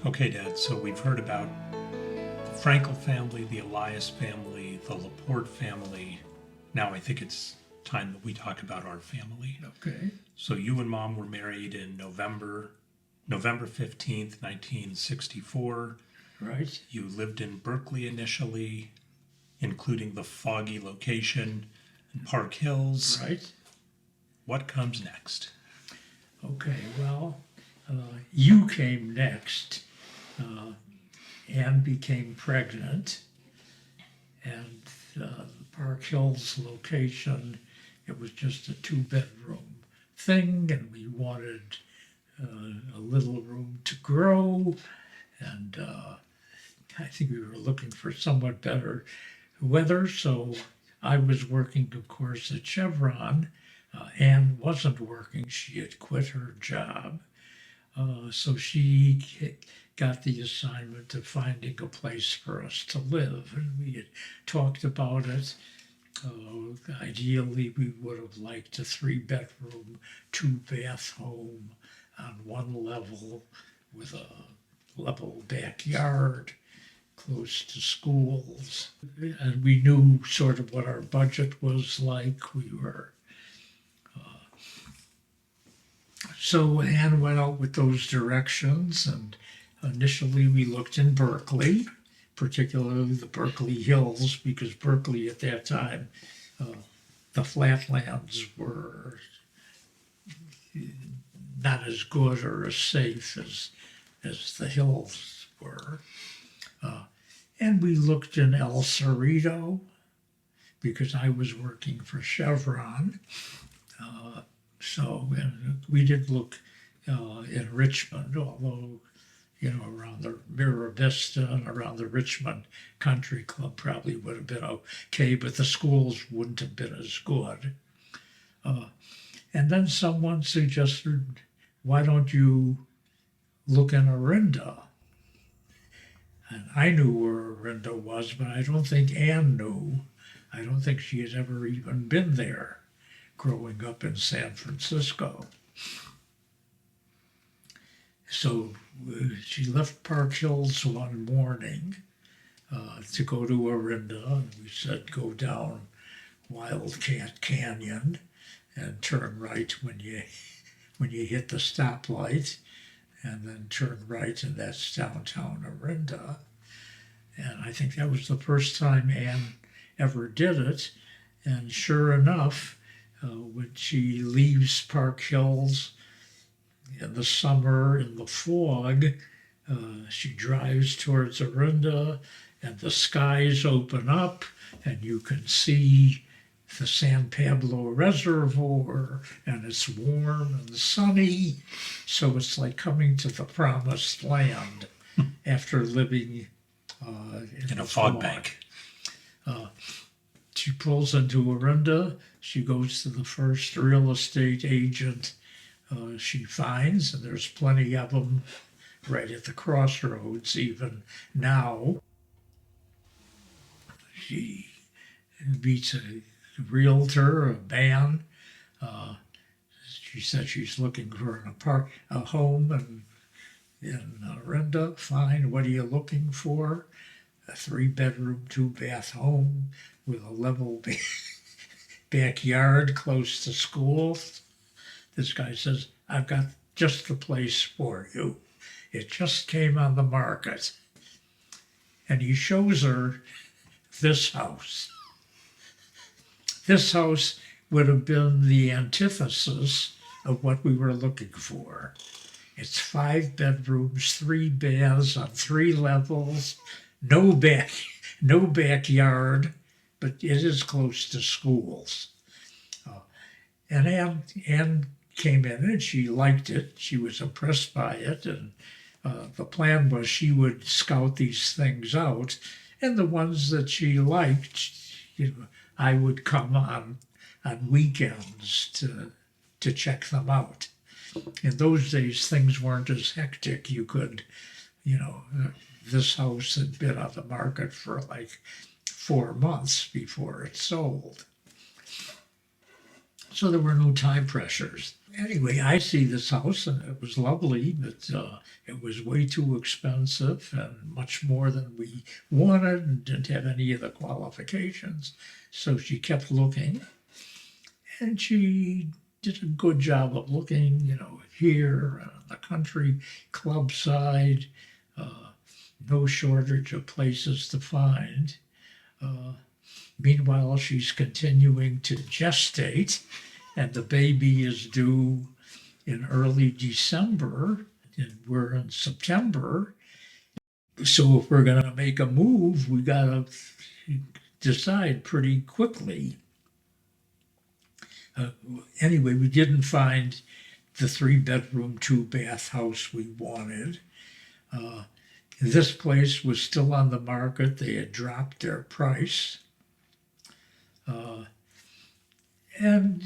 Okay, Dad, so we've heard about the Frankel family, the Elias family, the Lapporte family. Now I think it's time that we talk about our family. Okay. So you and Mom were married in November 15th, 1964. Right. You lived in Berkeley initially, including the foggy location in Park Hills. Right. What comes next? Okay. Well, you came next. Anne became pregnant, and the Park Hills location, it was just a two-bedroom thing, and we wanted a little room to grow, and I think we were looking for somewhat better weather, so I was working, of course, at Chevron. Anne wasn't working. She had quit her job. So she got the assignment of finding a place for us to live, and we had talked about it. Ideally, we would have liked a 3-bedroom, 2-bath home on one level with a level backyard close to schools. And we knew sort of what our budget was like. So Anne went out with those directions, and initially we looked in Berkeley, particularly the Berkeley Hills, because Berkeley at that time, the flatlands were not as good or as safe as the hills were. And we looked in El Cerrito, because I was working for Chevron. And we did look in Richmond, although, around the Mira Vista and around the Richmond Country Club probably would have been okay, but the schools wouldn't have been as good. And then someone suggested, why don't you look in Orinda? And I knew where Orinda was, but I don't think Anne knew. I don't think she had ever even been there growing up in San Francisco. So she left Park Hills one morning to go to Orinda, and we said go down Wildcat Canyon and turn right when you hit the stoplight, and then turn right, and that's downtown Orinda. And I think that was the first time Anne ever did it, and sure enough, when she leaves Park Hills in the summer in the fog, she drives towards Orinda, and the skies open up, and you can see the San Pablo Reservoir, and it's warm and sunny, so it's like coming to the promised land after living in a fog bank. She pulls into Orinda. She goes to the first real estate agent she finds, and there's plenty of them right at the crossroads even now. She meets a realtor, a man. She said she's looking for a home in Orinda. Fine, what are you looking for? A 3-bedroom, 2-bath home with a level backyard close to schools. This guy says, I've got just the place for you. It just came on the market. And he shows her this house. This house would have been the antithesis of what we were looking for. It's 5 bedrooms, 3 baths on 3 levels, no backyard, but it is close to schools. And Anne came in and she liked it. She was impressed by it, and the plan was she would scout these things out, and the ones that she liked, I would come on weekends to check them out. In those days, things weren't as hectic. You could, this house had been on the market for like 4 months before it sold. So there were no time pressures. Anyway, I see this house and it was lovely, but it was way too expensive and much more than we wanted and didn't have any of the qualifications. So she kept looking and she did a good job of looking, here on the country club side, no shortage of places to find. Meanwhile, she's continuing to gestate, and the baby is due in early December, and we're in September. So if we're going to make a move, we got to decide pretty quickly. Anyway, we didn't find the 3-bedroom, 2-bath house we wanted. This place was still on the market. They had dropped their price. And,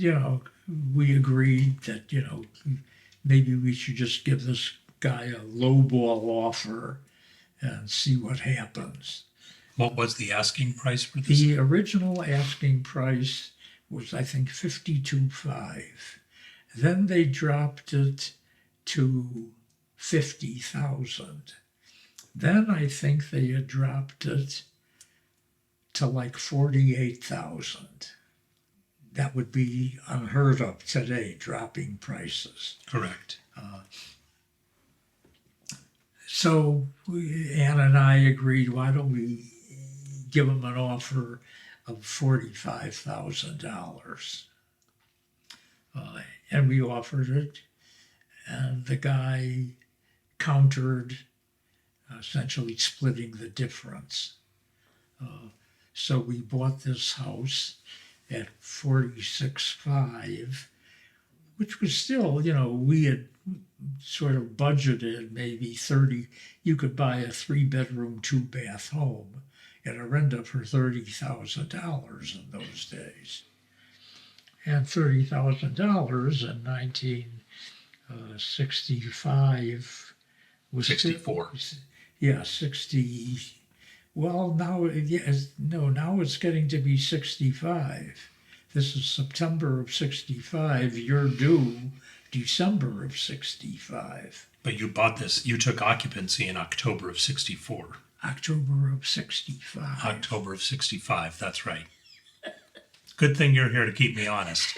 we agreed that, maybe we should just give this guy a lowball offer and see what happens. What was the asking price for this? The original asking price was, I think, $52,500. Then they dropped it to $50,000. Then I think they had dropped it to like $48,000. That would be unheard of today, dropping prices. Correct. So Ann and I agreed, why don't we give him an offer of $45,000? And we offered it, and the guy countered, essentially splitting the difference. So we bought this house at $46,500, which was still, we had sort of budgeted maybe 30. You could buy a 3-bedroom, 2-bath home in Orinda for $30,000 in those days. And $30,000 in 1965 was 64. Yeah, 60. Well, now it's getting to be 65. This is September of 65. You're due December of 65. But you bought this, you took occupancy in October of 64. October of 65. October of 65, that's right. Good thing you're here to keep me honest.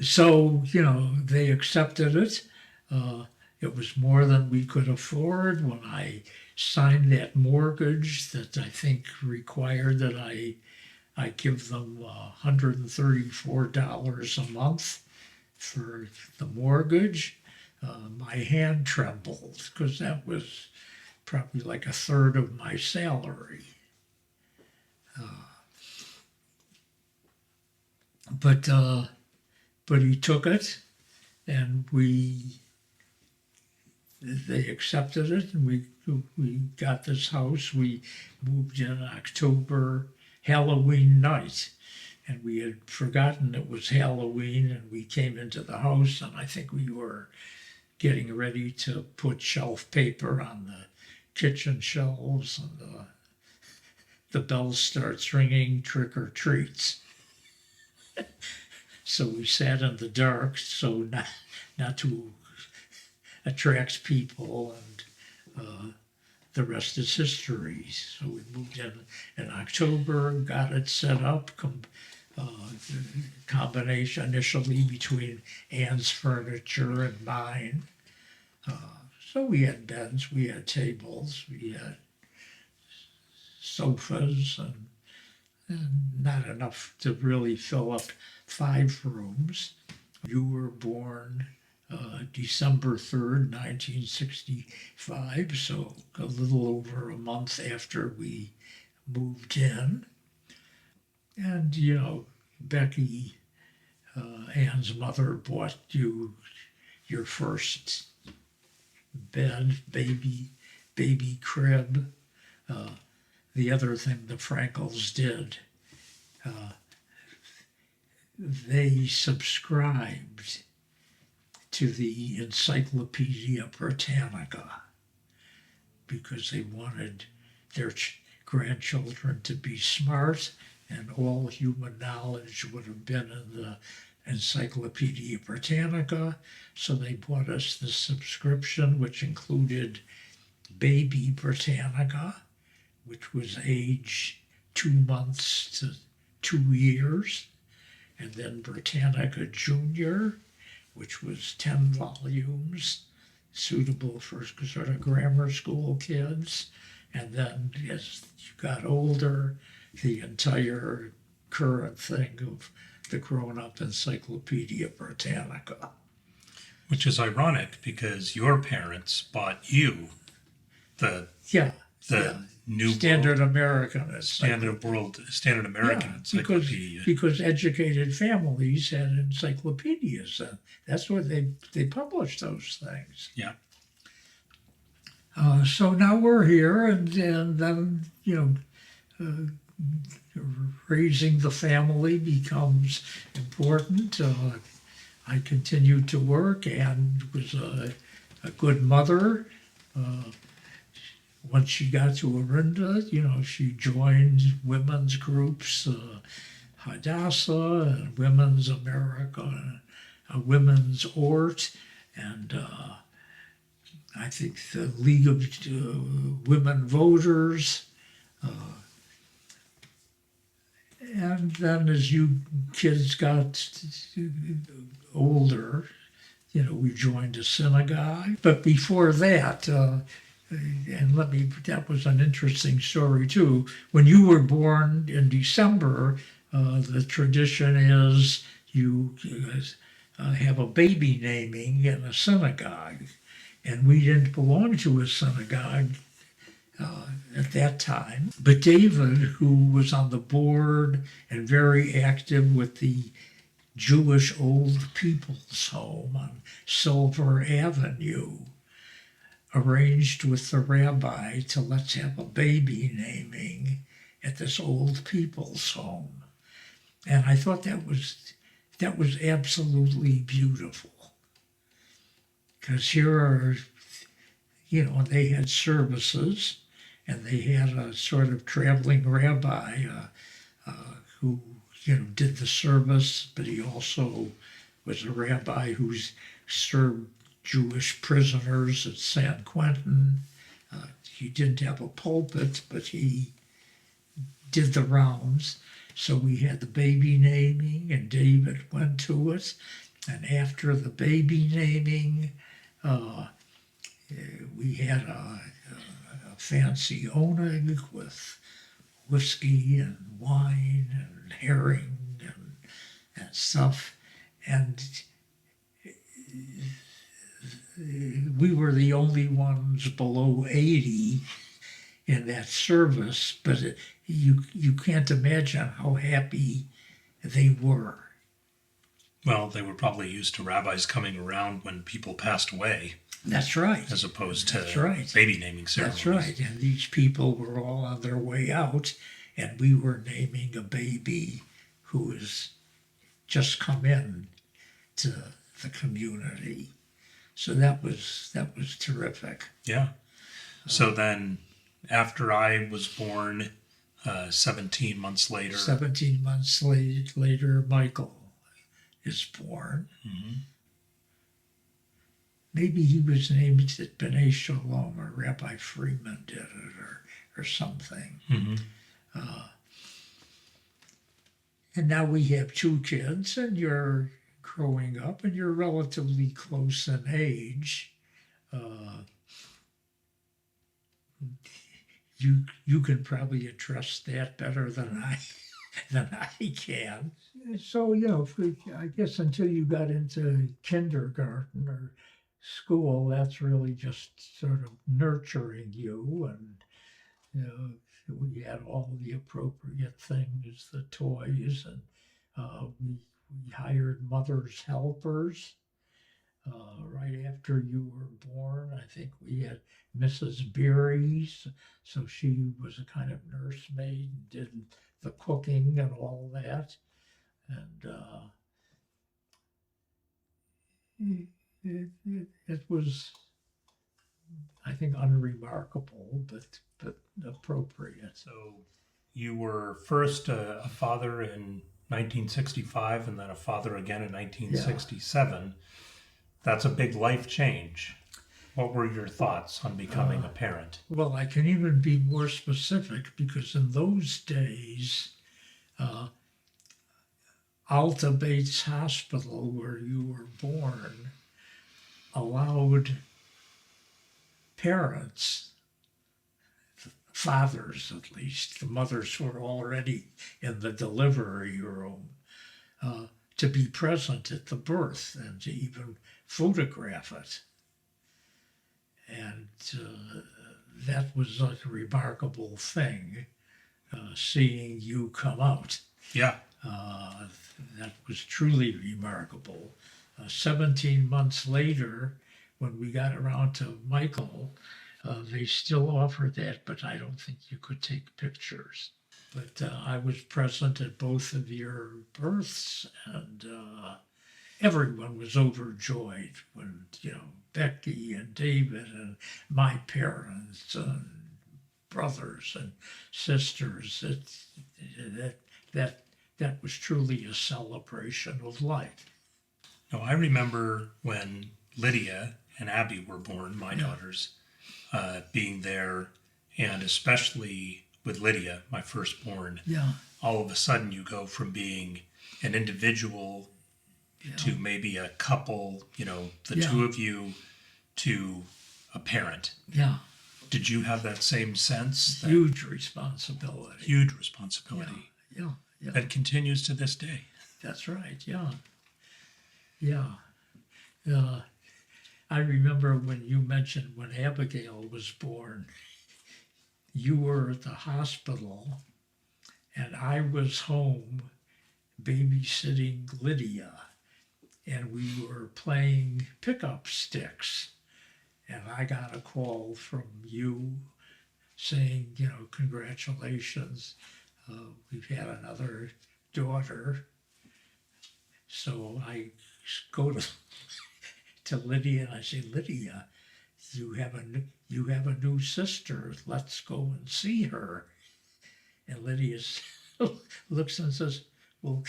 So, they accepted it. It was more than we could afford. When I signed that mortgage that I think required that I give them $134 a month for the mortgage, my hand trembled because that was probably like a third of my salary. But he took it, and they accepted it, and we got this house. We moved in October, Halloween night, and we had forgotten it was Halloween, and we came into the house, and I think we were getting ready to put shelf paper on the kitchen shelves, and the bell starts ringing, trick or treats. So we sat in the dark, so not to attract people, and the rest is history. So we moved in October, got it set up, combination initially between Ann's furniture and mine. So we had beds, we had tables, we had sofas, and not enough to really fill up 5 rooms. You were born December 3rd, 1965, so a little over a month after we moved in. And, Becky, Ann's mother, bought you your first bed, baby crib. The other thing the Frankels did, they subscribed to the Encyclopedia Britannica because they wanted their grandchildren to be smart, and all human knowledge would have been in the Encyclopedia Britannica. So they bought us the subscription, which included Baby Britannica, which was age 2 months to 2 years, and then Britannica Junior, which was 10 volumes, suitable for sort of grammar school kids. And then as you got older, the entire current thing of the grown-up Encyclopedia Britannica. Which is ironic because your parents bought you the new Standard world, American Standard American Encyclopedia. Because educated families had encyclopedias, and that's where they published those things. Yeah. So now we're here, and then raising the family becomes important. I continued to work and was a good mother. Once she got to Orinda, she joined women's groups, Hadassah and Women's America, Women's Ort, and I think the League of Women Voters. And then as you kids got older, we joined a synagogue. But before that, that was an interesting story too. When you were born in December, the tradition is you have a baby naming in a synagogue. And we didn't belong to a synagogue at that time. But David, who was on the board and very active with the Jewish Old People's Home on Silver Avenue, arranged with the rabbi to let's have a baby naming at this Old People's Home. And I thought that was absolutely beautiful. Because here are, they had services, and they had a sort of traveling rabbi who, did the service, but he also was a rabbi who served Jewish prisoners at San Quentin. He didn't have a pulpit, but he did the rounds. So we had the baby naming, and David went to it. And after the baby naming, we had a fancy oneg with whiskey and wine and herring and stuff. And we were the only ones below 80 in that service, but you can't imagine how happy they were. Well, they were probably used to rabbis coming around when people passed away. That's right. As opposed to baby naming ceremonies. That's right. And these people were all on their way out, and we were naming a baby who has just come in to the community. So that was terrific. Yeah. So then after I was born, 17 months later. 17 months later, Michael is born. Mm-hmm. Maybe he was named at B'nai Shalom, or Rabbi Freeman did it, or something. Mm-hmm. And now we have 2 kids, and you're growing up, and you're relatively close in age. You can probably address that better than I can. So, I guess until you got into kindergarten or school, that's really just sort of nurturing you, and we had all the appropriate things, the toys, and we hired mother's helpers. Right after you were born, I think we had Mrs. Beery's, so she was a kind of nursemaid and did the cooking and all that, and it was I think unremarkable, but appropriate. So you were first a father in 1965 and then a father again in 1967. That's a big life change. What were your thoughts on becoming a parent? Well, I can even be more specific because in those days, Alta Bates Hospital, where you were born, allowed parents, fathers at least, the mothers were already in the delivery room, to be present at the birth and to even photograph it. And that was a remarkable thing, seeing you come out. Yeah. That was truly remarkable. 17 months later, when we got around to Michael, they still offered that, but I don't think you could take pictures. But I was present at both of your births, and everyone was overjoyed when, Becky and David and my parents and brothers and sisters. That was truly a celebration of life. No, I remember when Lydia and Abby were born, my daughters, being there, and especially with Lydia, my firstborn. Yeah. All of a sudden you go from being an individual to maybe a couple, the two of you, to a parent. Yeah. Did you have that same sense? Huge responsibility. Huge responsibility. Yeah. That continues to this day. That's right. Yeah. I remember when you mentioned when Abagail was born, you were at the hospital and I was home babysitting Lydia, and we were playing pickup sticks. And I got a call from you saying, congratulations, we've had another daughter. So I go to Lydia and I say, Lydia, you have a new sister. Let's go and see her. And Lydia looks and says, well,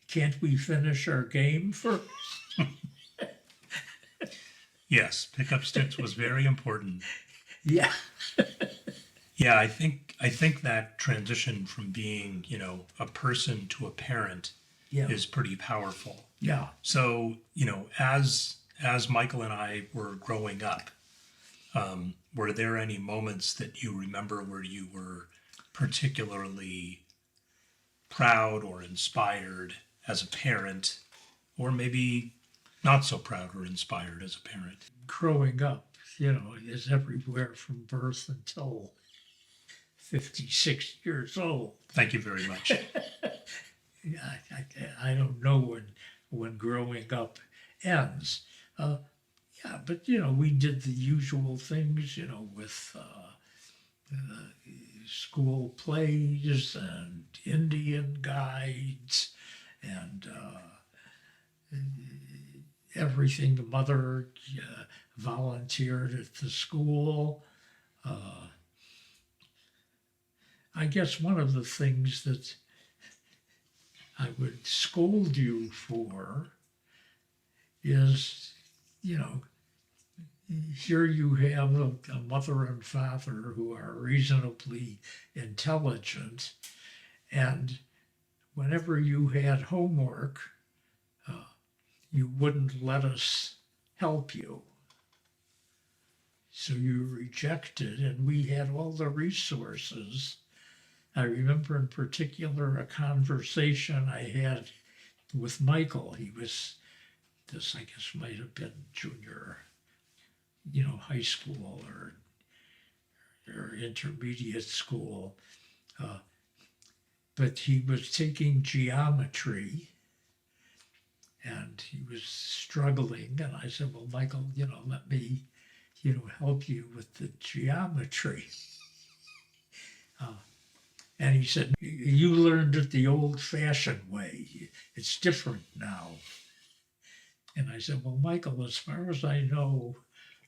can't we finish our game first? Yes, pickup sticks was very important. Yeah. Yeah, I think that transition from being, a person to a parent is pretty powerful. Yeah. So, as Michael and I were growing up, were there any moments that you remember where you were particularly proud or inspired as a parent, or maybe not so proud or inspired as a parent? Growing up, is everywhere from birth until 56 years old. Thank you very much. Yeah, I don't know when growing up ends. But we did the usual things, with school plays and Indian guides and everything. The mother volunteered at the school. I guess one of the things that I would scold you for is, here you have a mother and father who are reasonably intelligent, and whenever you had homework, you wouldn't let us help you. So you rejected, and we had all the resources. I remember in particular a conversation I had with Michael. This I guess might have been junior, high school or intermediate school. But he was taking geometry and he was struggling. And I said, well, Michael, let me, help you with the geometry. And he said, you learned it the old-fashioned way. It's different now. And I said, well, Michael, as far as I know,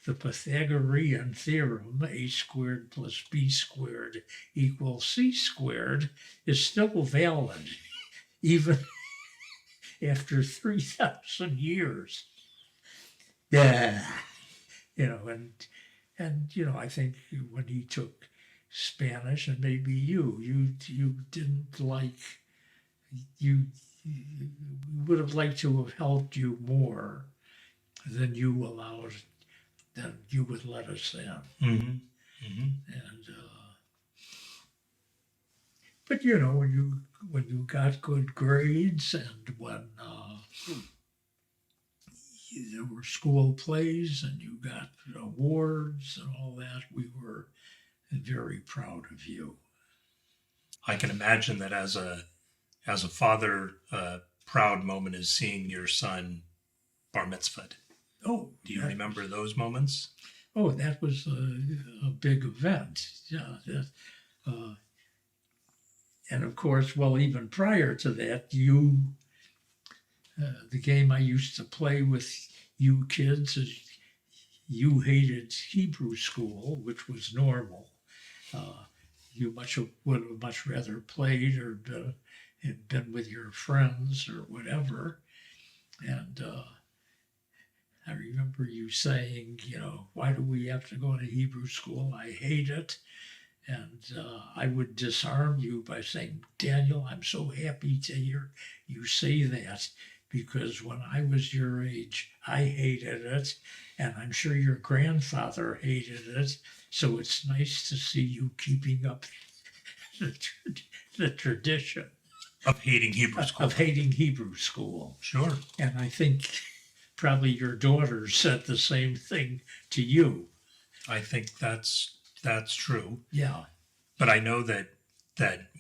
the Pythagorean theorem, a squared plus b squared equals c squared, is still valid, even after 3,000 years. Yeah. I think when he took Spanish, and maybe you didn't like, you would have liked to have helped you more than you would let us in. Mm-hmm. Mm-hmm. And but when you got good grades, and when there were school plays and you got awards and all that, we were very proud of you. I can imagine that as a father, a proud moment is seeing your son bar mitzvahed. Oh, do you remember those moments? Oh, that was a big event. Yeah. And of course, well, even prior to that, the game I used to play with you kids is you hated Hebrew school, which was normal. You would have much rather played or been with your friends or whatever. And I remember you saying, why do we have to go to Hebrew school? I hate it. And I would disarm you by saying, Daniel, I'm so happy to hear you say that, because when I was your age, I hated it. And I'm sure your grandfather hated it. So it's nice to see you keeping up the tradition of hating Hebrew school. Sure. And I think probably your daughter said the same thing to you. I think that's true. Yeah. But I know that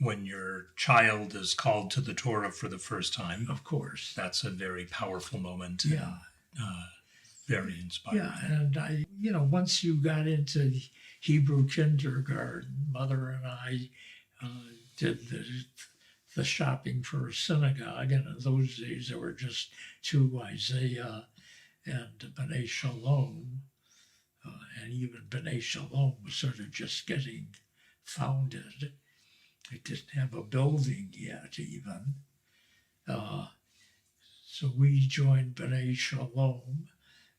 when your child is called to the Torah for the first time, of course, that's a very powerful moment. Yeah. And, very inspiring. Yeah. And once you got into Hebrew kindergarten, Mother and I did the shopping for a synagogue. And in those days, there were just two, Isaiah and B'nai Shalom. And even B'nai Shalom was sort of just getting founded. It didn't have a building yet, even. So we joined B'nai Shalom.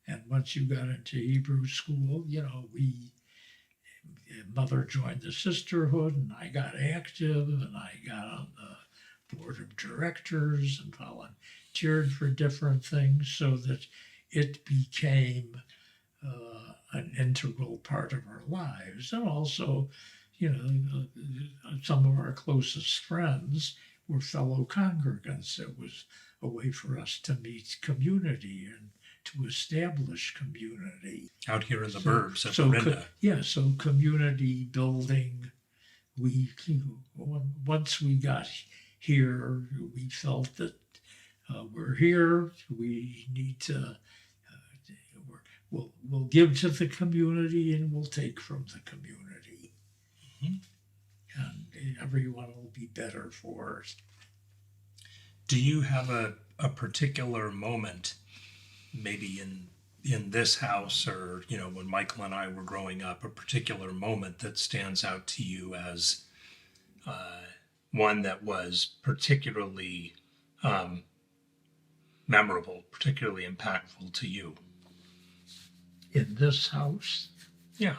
And once you got into Hebrew school, Mother joined the sisterhood, and I got active, and I got on the board of directors and volunteered for different things, so that it became an integral part of our lives. And also, some of our closest friends were fellow congregants. It was a way for us to meet community and to establish community. Out here in the burbs of Orinda. So community building. Once we got here, we felt that we're here. We need to. We'll give to the community, and we'll take from the community. Mm-hmm. And everyone will be better for it. Do you have a particular moment, maybe in this house, or when Michael and I were growing up, a particular moment that stands out to you as one that was particularly memorable, particularly impactful to you? In this house? Yeah.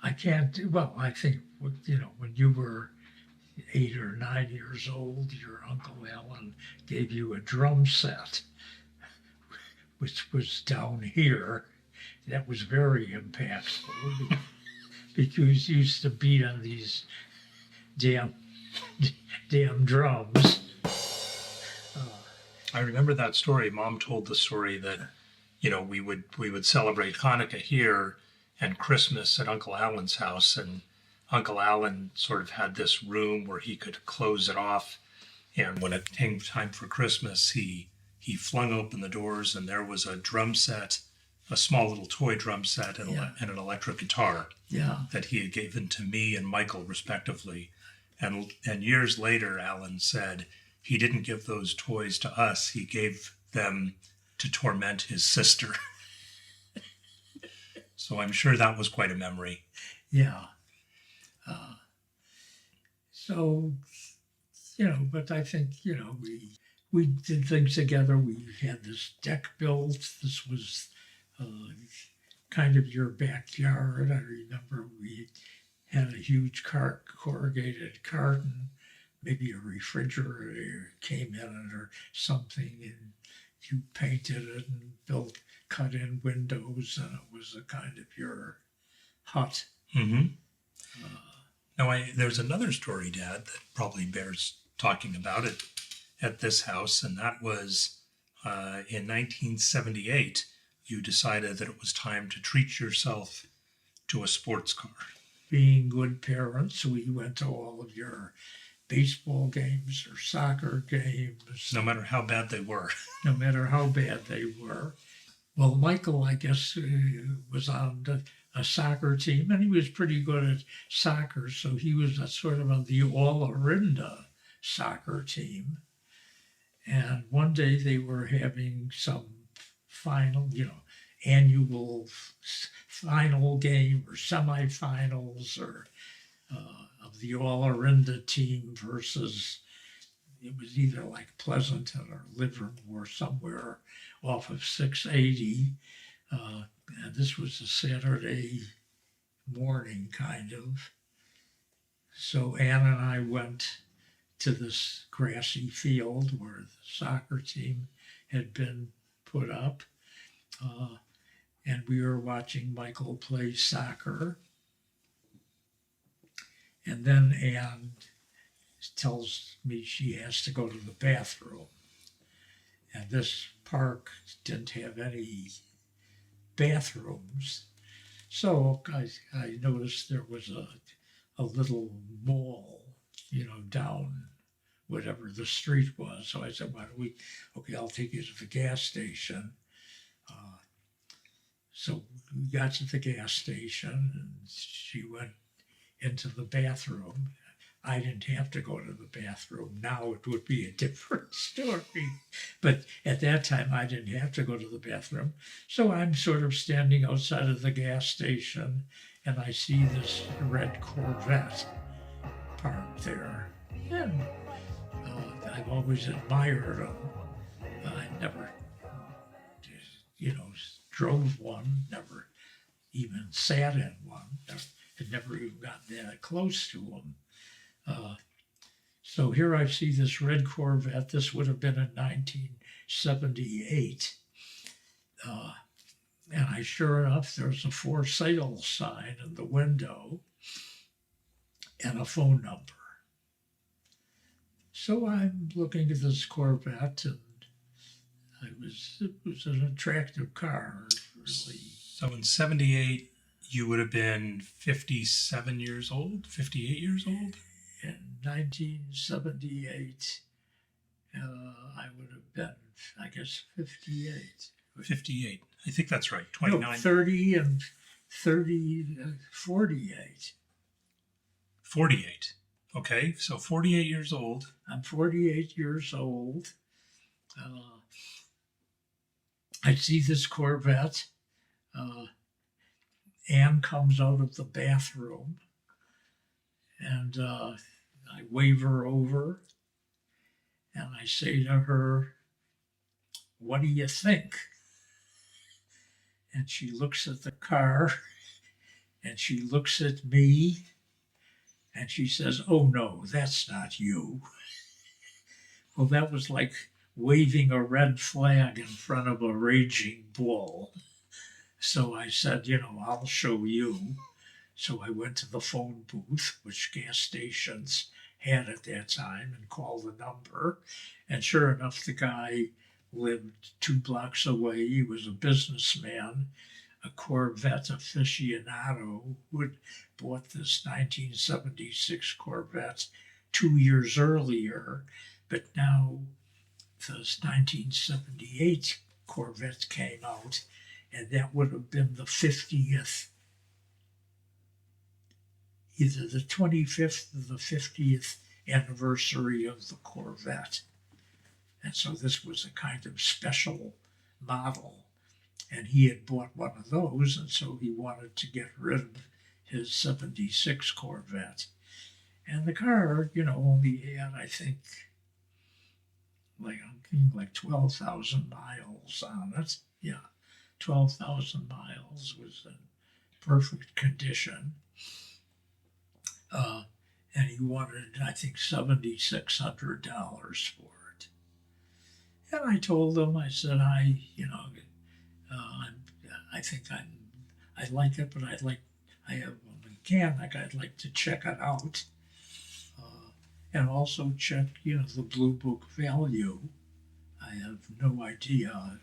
I think, when you were 8 or 9 years old, your Uncle Alan gave you a drum set, which was down here. That was very impactful, because you used to beat on these damn drums. I remember that story. Mom told the story that, we would celebrate Hanukkah here and Christmas at Uncle Alan's house, and Uncle Alan sort of had this room where he could close it off. And when it came time for Christmas, he flung open the doors, and there was a drum set, a small little toy drum set, and an electric guitar that he had given to me and Michael respectively. And years later, Alan said, he didn't give those toys to us. He gave them to torment his sister. So I'm sure that was quite a memory. Yeah. So, but I think, we did things together. We had this deck built. This was kind of your backyard. I remember we had a huge corrugated carton, maybe a refrigerator came in it or something, and you painted it and cut in windows, and it was a kind of your hut. Mm-hmm. Now, there's another story, Dad, that probably bears talking about it at this house, and that was in 1978, you decided that it was time to treat yourself to a sports car. Being good parents, we went to all of your baseball games or soccer games. No matter how bad they were. No matter how bad they were. Well, Michael, I guess, was on a soccer team, and he was pretty good at soccer, so he was sort of on the Orinda soccer team. And one day they were having some final, annual final game or semifinals or of the Orinda team versus, it was either like Pleasanton or Livermore, somewhere off of 680. And this was a Saturday morning, kind of. So Ann and I went to this grassy field where the soccer team had been put up. And we were watching Michael play soccer. And then Ann tells me she has to go to the bathroom. And this park didn't have any bathrooms. So I noticed there was a little mall, down whatever the street was. So I said, okay, I'll take you to the gas station. So we got to the gas station and she went into the bathroom. I didn't have to go to the bathroom. Now it would be a different story. But at that time, I didn't have to go to the bathroom. So I'm sort of standing outside of the gas station and I see this red Corvette parked there. And I've always admired them. I never, drove one, never even sat in one. Had never even gotten that close to them. So here I see this red Corvette. This would have been in 1978. And sure enough, there's a for sale sign in the window and a phone number. So I'm looking at this Corvette, and it was an attractive car, really. So in 78, you would have been 57 years old, 58 years old? In 1978, I would have been, I guess, 58. 58. I think that's right. 29. No, 30 and 30, 48. 48. Okay, so 48 years old. I'm 48 years old. I see this Corvette. Ann comes out of the bathroom, and I wave her over, and I say to her, "What do you think?" And she looks at the car, and she looks at me, and she says, "Oh no, that's not you." Well, that was like waving a red flag in front of a raging bull. So I said, I'll show you. So I went to the phone booth, which gas stations had at that time, and called the number. And sure enough, the guy lived 2 blocks away. He was a businessman, a Corvette aficionado who had bought this 1976 Corvette 2 years earlier. But now this 1978 Corvette came out, and that would have been the 50th, either the 25th or the 50th anniversary of the Corvette. And so this was a kind of special model. And he had bought one of those, and so he wanted to get rid of his 76 Corvette. And the car, only had, I think, like 12,000 miles on it. Yeah, 12,000 miles, was in perfect condition. And he wanted, I think, $7,600 for it. And I told him, I said, I think I like it, but I have a mechanic, I'd like to check it out. And also check, the Blue Book value. I have no idea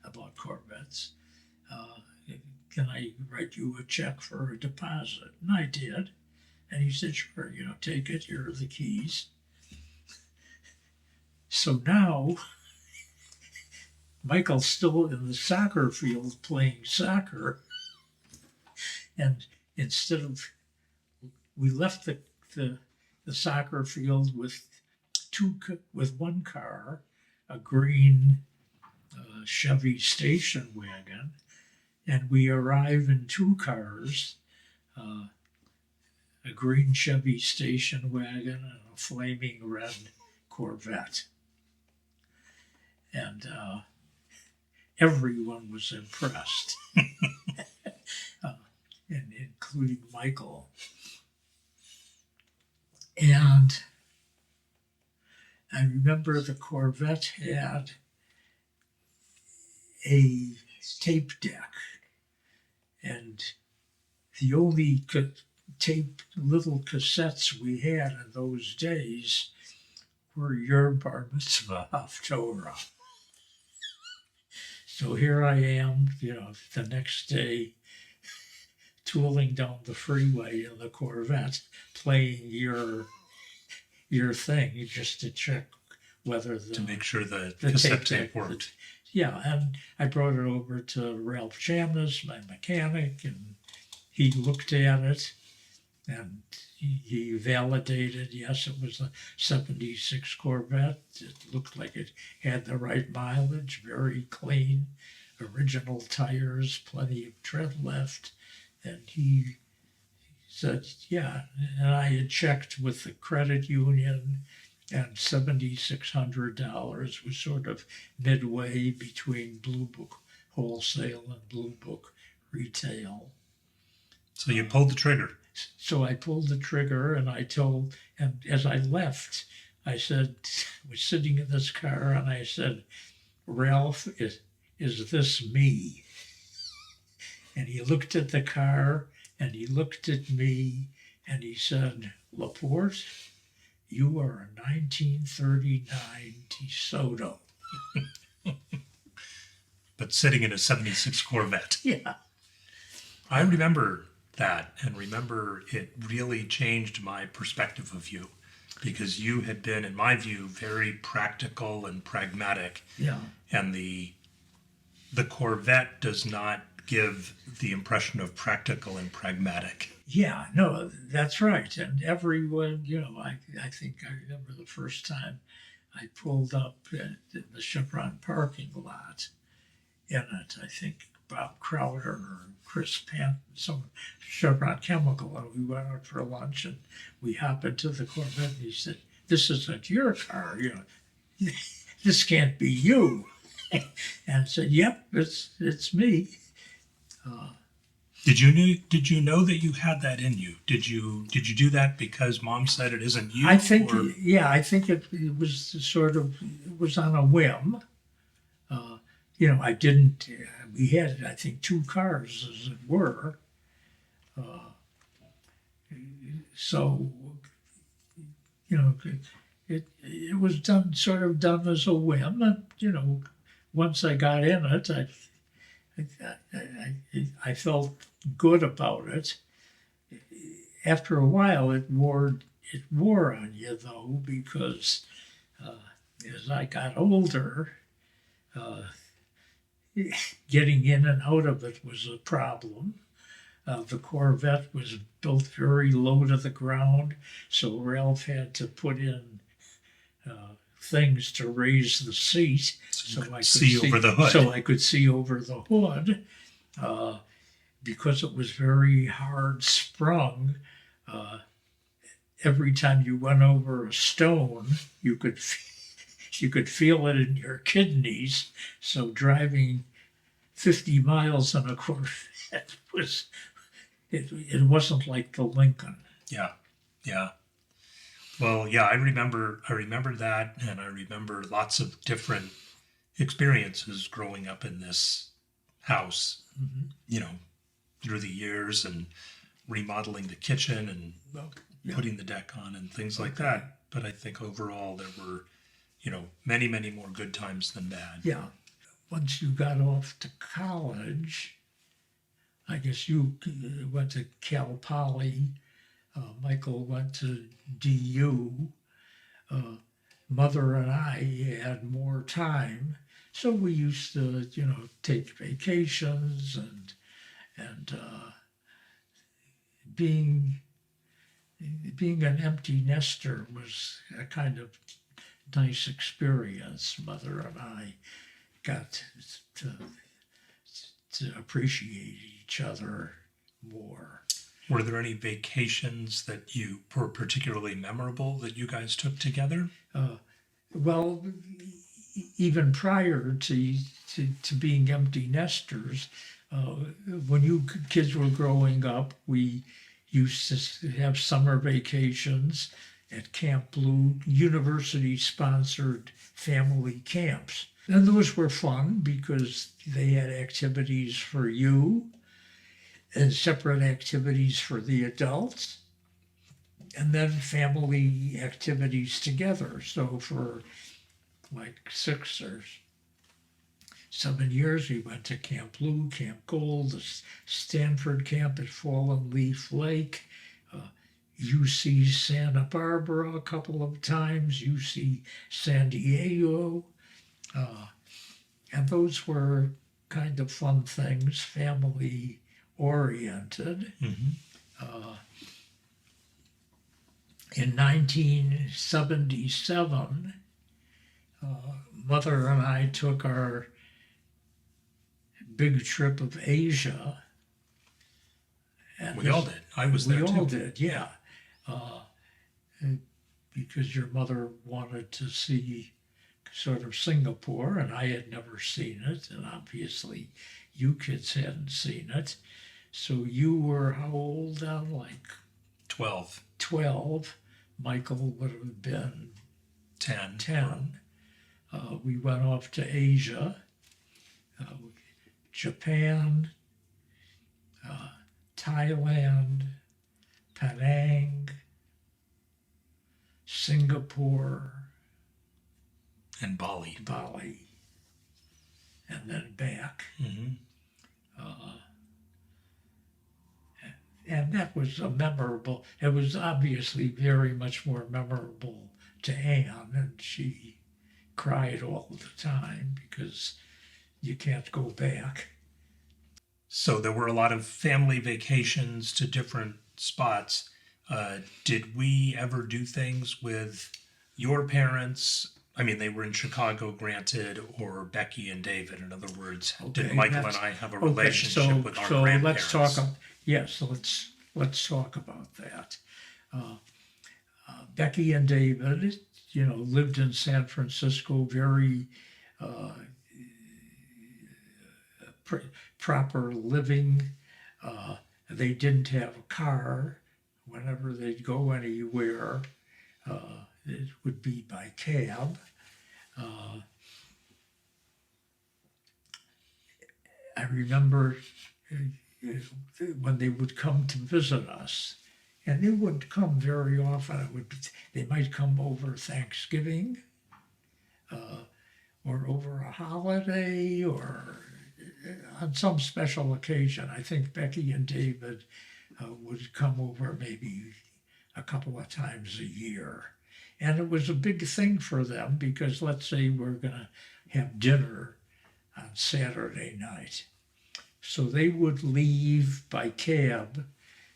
about Corvettes. Can I write you a check for a deposit? And I did. And he said, sure, take it, here are the keys. So now, Michael's still in the soccer field playing soccer. And instead of, we left the soccer field with one car, a green Chevy station wagon, and we arrive in two cars, a green Chevy station wagon and a flaming red Corvette. And everyone was impressed, and including Michael. And I remember the Corvette had a tape deck, and the only little cassettes we had in those days were your Bar Mitzvah Haftorah. So here I am, the next day, tooling down the freeway in the Corvette, playing your thing, just to check whether to make sure the cassette tape worked. Yeah, and I brought it over to Ralph Chamness, my mechanic, and he looked at it, and he validated, yes, it was a 76 Corvette. It looked like it had the right mileage, very clean, original tires, plenty of tread left. And he said, yeah, and I had checked with the credit union, and $7,600 was sort of midway between Blue Book wholesale and Blue Book retail. So you pulled the trigger. So I pulled the trigger, and and as I left, I said, I was sitting in this car, and I said, Ralph, is this me? And he looked at the car, and he looked at me, and he said, Lapporte, you are a 1939 DeSoto. But sitting in a 76 Corvette. Yeah. I remember that, and remember it really changed my perspective of you, because you had been, in my view, very practical and pragmatic. Yeah. And the Corvette does not give the impression of practical and pragmatic. Yeah, no, that's right. And everyone, I think I remember the first time I pulled up in the Chevron parking lot in it. I think Bob Crowder or Chris Pant, some Chevron chemical, and we went out for lunch, and we hop into the Corvette, and he said, this isn't your car, this can't be you. And I said, yep, it's me. Did you know that you had that in you? Did you do that because Mom said it isn't you? I think, I think it was it was on a whim. I didn't, we had, I think, two cars, as it were. So, it was done as a whim. And, once I got in it, I felt good about it. After a while, it wore on you, though, because as I got older, getting in and out of it was a problem. The Corvette was built very low to the ground, so Ralph had to put in things to raise the seat so I could see over the hood. So I could see over the hood. Because it was very hard sprung, every time you went over a stone, you could feel it in your kidneys. So driving 50 miles on a Corvette it wasn't like the Lincoln. Yeah. Well, yeah, I remember that, and I remember lots of different experiences growing up in this house, through the years, and remodeling the kitchen and putting the deck on and things like that. But I think overall there were, many, many more good times than bad. Yeah. Once you got off to college, I guess you went to Cal Poly. Michael went to DU. Mother and I had more time, so we used to, take vacations and being an empty nester was a kind of nice experience. Mother and I got to appreciate each other more. Were there any vacations that you were particularly memorable that you guys took together? Well, even prior to being empty nesters, when you kids were growing up, we used to have summer vacations at Camp Blue, university-sponsored family camps. And those were fun because they had activities for you and separate activities for the adults, and then family activities together. So for like 6 or 7 years, we went to Camp Blue, Camp Gold, the Stanford camp at Fallen Leaf Lake, UC Santa Barbara a couple of times, UC San Diego. And those were kind of fun things, family oriented. Mm-hmm. In 1977, Mother and I took our big trip of Asia. And we all did. I was there too. We all did, yeah. Because your mother wanted to see sort of Singapore, and I had never seen it, and obviously you kids hadn't seen it. So you were how old then? Like 12. 12. Michael would have been 10. We went off to Asia, Japan, Thailand, Penang, Singapore, and Bali, and then back. Mm-hmm. And that was it was obviously very much more memorable to Anne, and she cried all the time because you can't go back. So there were a lot of family vacations to different spots. Did we ever do things with your parents? I mean, they were in Chicago, granted, or Becky and David. In other words, did Michael and I have a relationship with our grandparents? Let's talk about that. Becky and David, lived in San Francisco, very proper living. They didn't have a car. Whenever they'd go anywhere, it would be by cab. I remember when they would come to visit us, and they wouldn't come very often. They might come over Thanksgiving, or over a holiday, or on some special occasion. I think Becky and David would come over maybe a couple of times a year. And it was a big thing for them because let's say we're going to have dinner on Saturday night. So they would leave by cab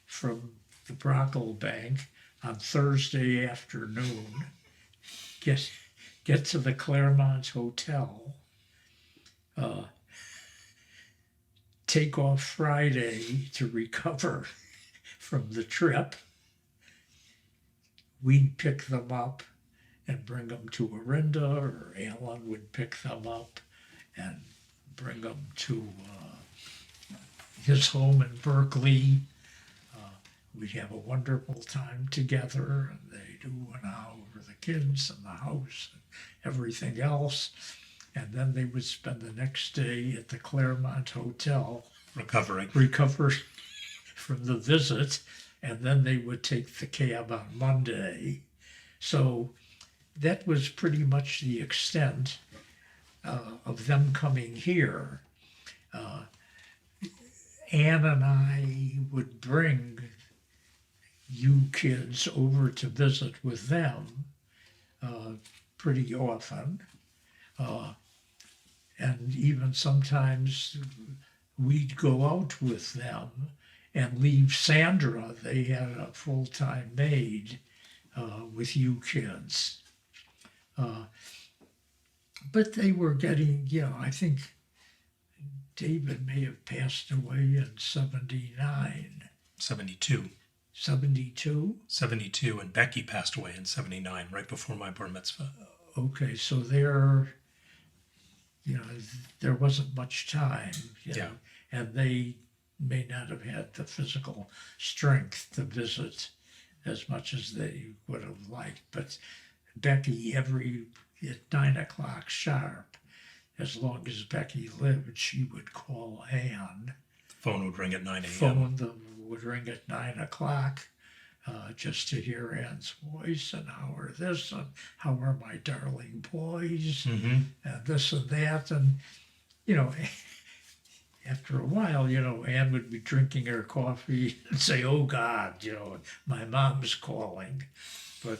from the Brockle Bank on Thursday afternoon, get to the Claremont Hotel, take off Friday to recover from the trip. We'd pick them up and bring them to Orinda, or Alan would pick them up and bring them to his home in Berkeley. We'd have a wonderful time together, and they'd ooh and ah over the kids and the house and everything else. And then they would spend the next day at the Claremont Hotel Recovering. recover from the visit, and then they would take the cab on Monday. So that was pretty much the extent of them coming here. Anne and I would bring you kids over to visit with them pretty often. And even sometimes we'd go out with them and leave Sandra. They had a full-time maid with you kids. But they were getting, I think David may have passed away in 79. 72. 72? 72, and Becky passed away in 79, right before my bar mitzvah. Okay, so there wasn't much time. Yeah. And they may not have had the physical strength to visit as much as they would have liked. But Becky, at 9 o'clock sharp, as long as Becky lived, she would call Anne. The phone would ring at 9 a.m. Phone would ring at 9 o'clock just to hear Anne's voice, and how are this, and how are my darling boys, and this and that. And, after a while, Anne would be drinking her coffee and say, oh God, my mom's calling. But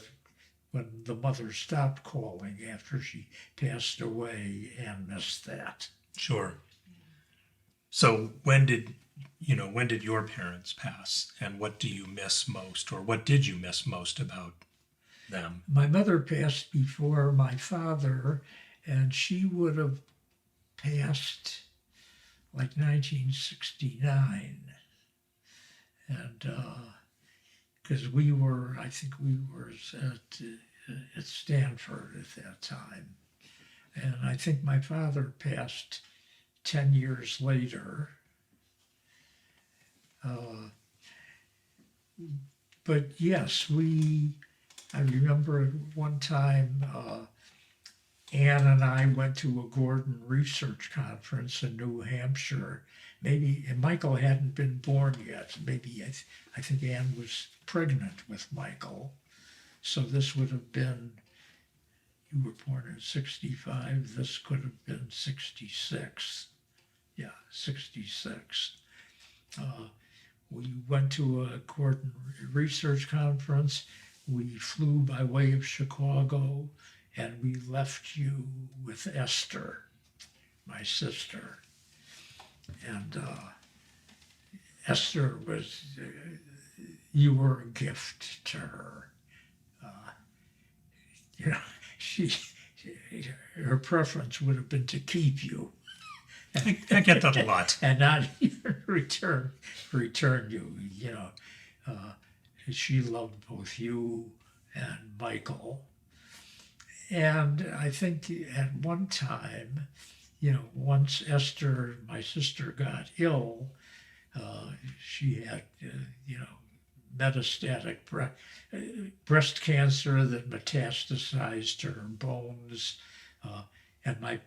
when the mother stopped calling after she passed away, Anne missed that. Sure. So when did your parents pass, and what do you miss most, or what did you miss most about them? My mother passed before my father, and she would have passed like 1969. And because I think we were at Stanford at that time. And I think my father passed 10 years later. But yes, I remember one time Anne and I went to a Gordon Research Conference in New Hampshire. And Michael hadn't been born yet. Maybe I think Anne was pregnant with Michael. So this would have been, you were born in 65, this could have been 66. Yeah, 66. We went to a Gordon Research Conference. We flew by way of Chicago, and we left you with Esther, my sister. And Esther you were a gift to her. Her preference would have been to keep you. I get that a lot. And not even return you, She loved both you and Michael. And I think at one time, once Esther, my sister, got ill, she had, metastatic breast cancer that metastasized to her bones. And my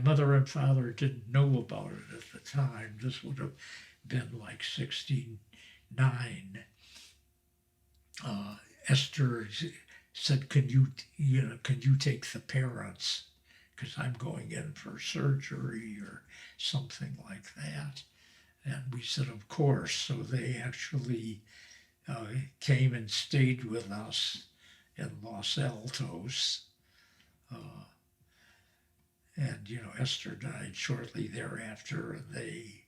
mother and father didn't know about it at the time. This would have been like 69. Esther said, can you take the parents? Because I'm going in for surgery or something like that. And we said, of course. So they actually came and stayed with us in Los Altos. And, Esther died shortly thereafter, and they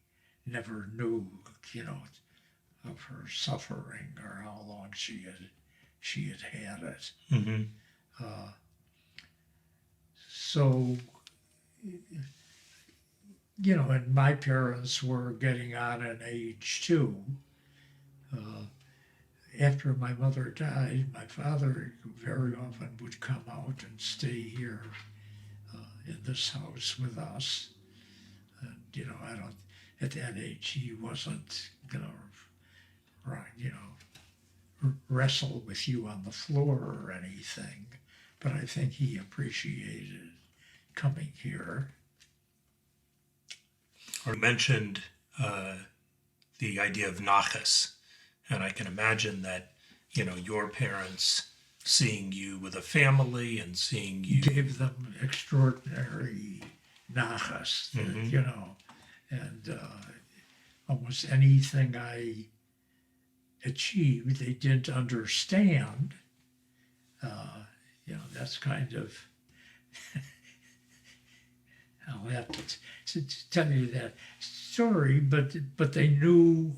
never knew, of her suffering or how long she had it. Mm-hmm. So, and my parents were getting on in age too. After my mother died, my father very often would come out and stay here in this house with us. And, I don't, at that age, he wasn't going to, wrestle with you on the floor or anything. But I think he appreciated coming here. You mentioned the idea of Naches, and I can imagine that, your parents seeing you with a family and seeing you... Gave them extraordinary Naches, Mm-hmm. And almost anything I achieved, they didn't understand. That's kind of... I'll have to tell you that story, but they knew,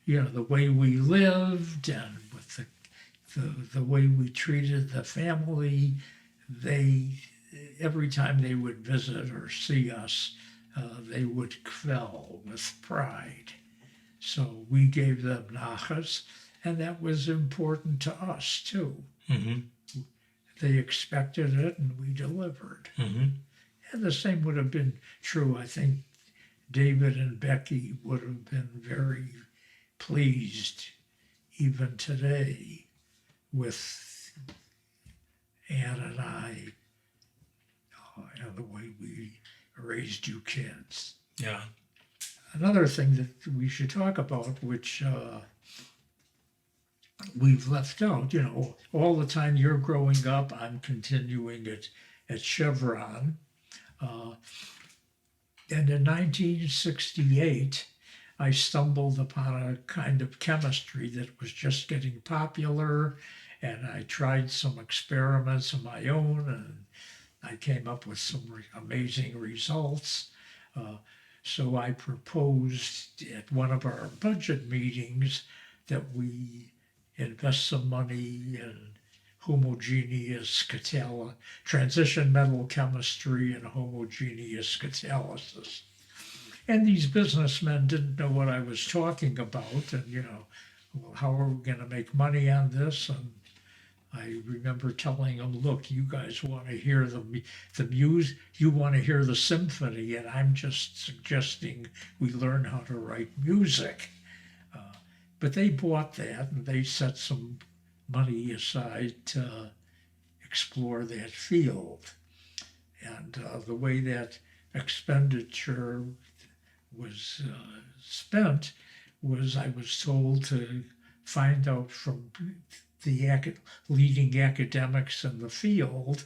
the way we lived and with the way we treated the family. They, every time they would visit or see us, they would quell with pride. So we gave them Naches, and that was important to us too. Mm-hmm. They expected it, and we delivered. Mm-hmm. And the same would have been true. I think David and Becky would have been very pleased, even today, with Ann and I, and the way we raised you kids. Yeah. Another thing that we should talk about, which we've left out, all the time you're growing up, I'm continuing at Chevron. And in 1968, I stumbled upon a kind of chemistry that was just getting popular, and I tried some experiments of my own, and I came up with some amazing results. So I proposed at one of our budget meetings that we invest some money in homogeneous transition metal chemistry and homogeneous catalysis. And these businessmen didn't know what I was talking about, and well, how are we going to make money on this? And I remember telling them, look, you guys want to hear the music, you want to hear the symphony, and I'm just suggesting we learn how to write music. But they bought that, and they set some money aside to explore that field. And the way that expenditure was spent was, I was told to find out from the leading academics in the field,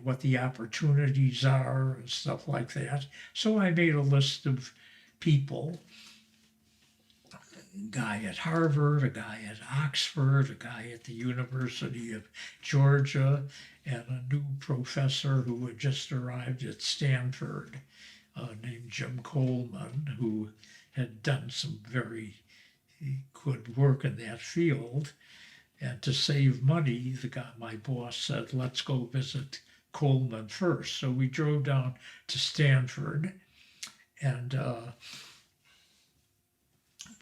what the opportunities are and stuff like that. So I made a list of people: a guy at Harvard, a guy at Oxford, a guy at the University of Georgia, and a new professor who had just arrived at Stanford, named Jim Coleman, who had done some very good work in that field. And to save money, my boss said, let's go visit Coleman first. So we drove down to Stanford, and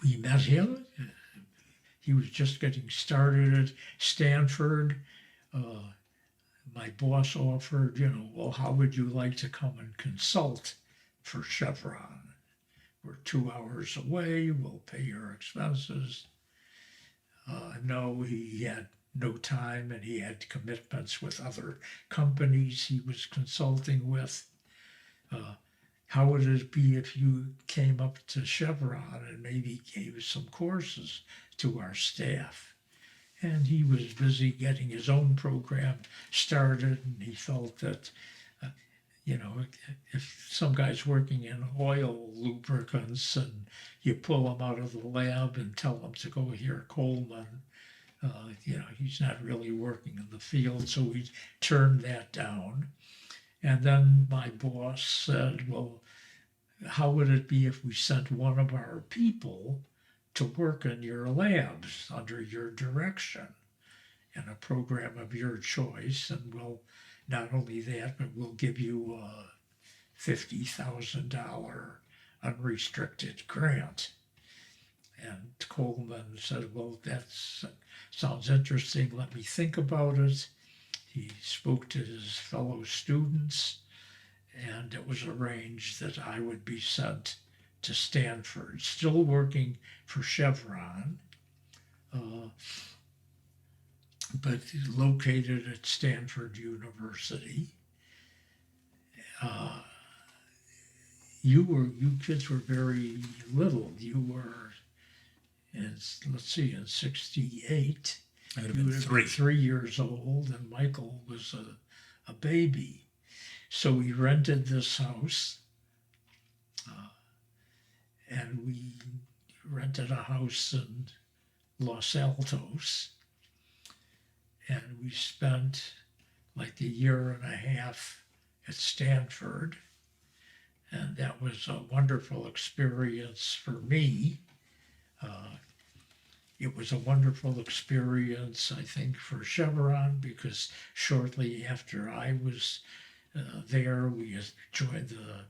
we met him. He was just getting started at Stanford. My boss offered, well, how would you like to come and consult for Chevron? We're 2 hours away. We'll pay your expenses. No, he had no time, and he had commitments with other companies he was consulting with. How would it be if you came up to Chevron and maybe gave some courses to our staff? And he was busy getting his own program started, and he felt that, if some guy's working in oil lubricants and you pull him out of the lab and tell him to go hear Coleman, he's not really working in the field, so we turned that down. And then my boss said, well, how would it be if we sent one of our people to work in your labs under your direction in a program of your choice? And we'll, not only that, but we'll give you a $50,000 unrestricted grant. And Coleman said, well, that sounds interesting. Let me think about it. He spoke to his fellow students, and it was arranged that I would be sent to Stanford, still working for Chevron, but located at Stanford University. You kids were very little. You were in 68. I would have You been would have 3. been 3 years old, and Michael was a baby. So we rented this house, and we rented a house in Los Altos, and we spent like a year and a half at Stanford, and that was a wonderful experience for me. It was a wonderful experience, I think, for Chevron, because shortly after I was there, we joined the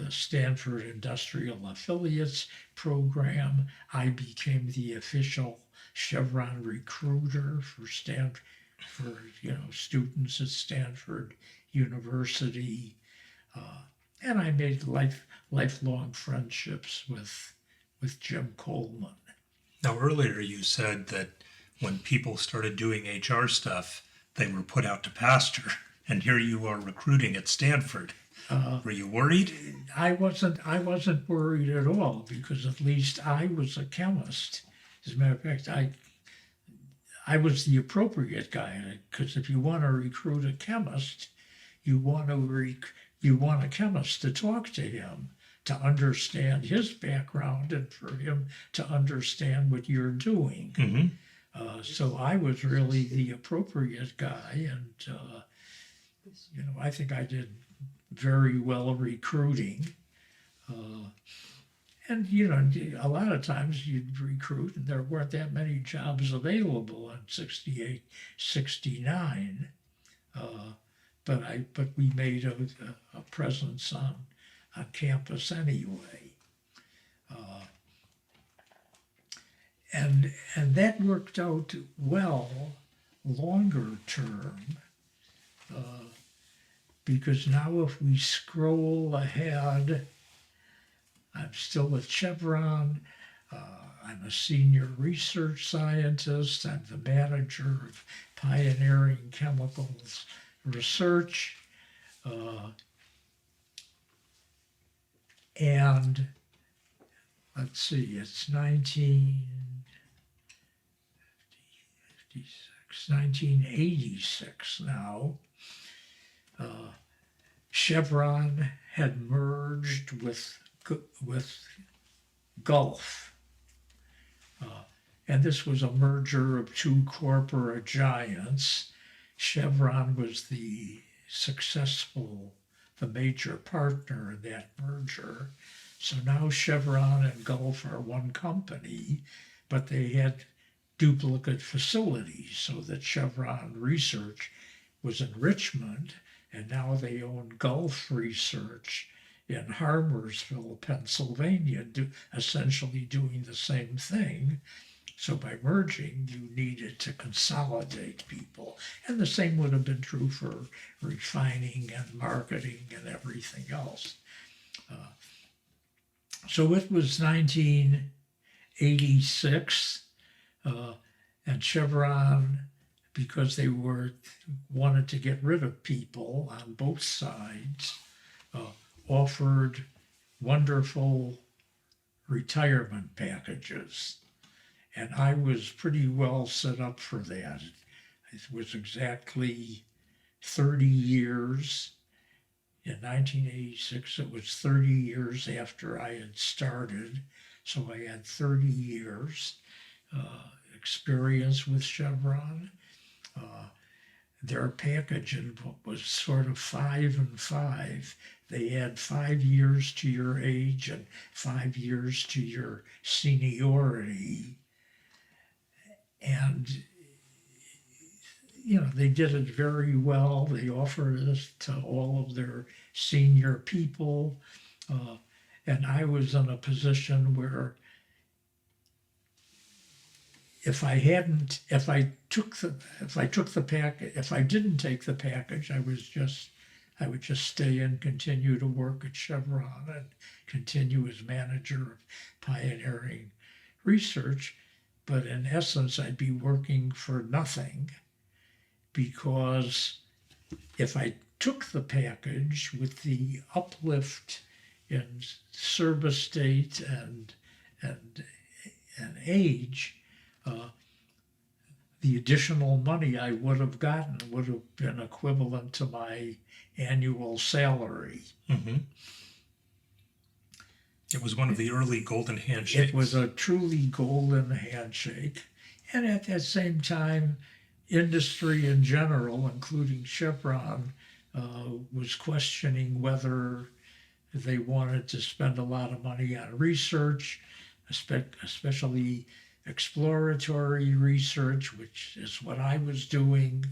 Stanford Industrial Affiliates program. I became the official Chevron recruiter for students at Stanford University, and I made lifelong friendships with Jim Coleman. Now, earlier you said that when people started doing HR stuff, they were put out to pasture, and here you are recruiting at Stanford. Were you worried? I wasn't worried at all, because at least I was a chemist. As a matter of fact, I was the appropriate guy, because if you want to recruit a chemist, you want a chemist to talk to him, to understand his background, and for him to understand what you're doing. Mm-hmm. So I was really the appropriate guy, and I think I did very well recruiting. And a lot of times you'd recruit, and there weren't that many jobs available in 68, 69. But we made a presence on campus anyway. And that worked out well longer term, because now if we scroll ahead, I'm still at Chevron. I'm a senior research scientist. I'm the manager of pioneering chemicals research. And let's see, it's 1986 now. Chevron had merged with Gulf. And this was a merger of two corporate giants. Chevron was the major partner in that merger. So now Chevron and Gulf are one company, but they had duplicate facilities, so that Chevron Research was in Richmond, and now they own Gulf Research in Harmersville, Pennsylvania, essentially doing the same thing. So by merging, you needed to consolidate people. And the same would have been true for refining and marketing and everything else. So it was 1986, and Chevron, because they wanted to get rid of people on both sides, offered wonderful retirement packages. And I was pretty well set up for that. It was exactly 30 years. In 1986, it was 30 years after I had started. So I had 30 years experience with Chevron. Their packaging was sort of 5 and 5. They add 5 years to your age and 5 years to your seniority. And, they did it very well. They offered this to all of their senior people. And I was in a position where if I didn't take the package, I would just stay and continue to work at Chevron and continue as manager of pioneering research. But in essence, I'd be working for nothing, because if I took the package with the uplift in service date and age, the additional money I would have gotten would have been equivalent to my annual salary. Mm-hmm. It was one of the early Golden Handshakes. It was a truly golden handshake. And at that same time, industry in general, including Chevron, was questioning whether they wanted to spend a lot of money on research, especially exploratory research, which is what I was doing.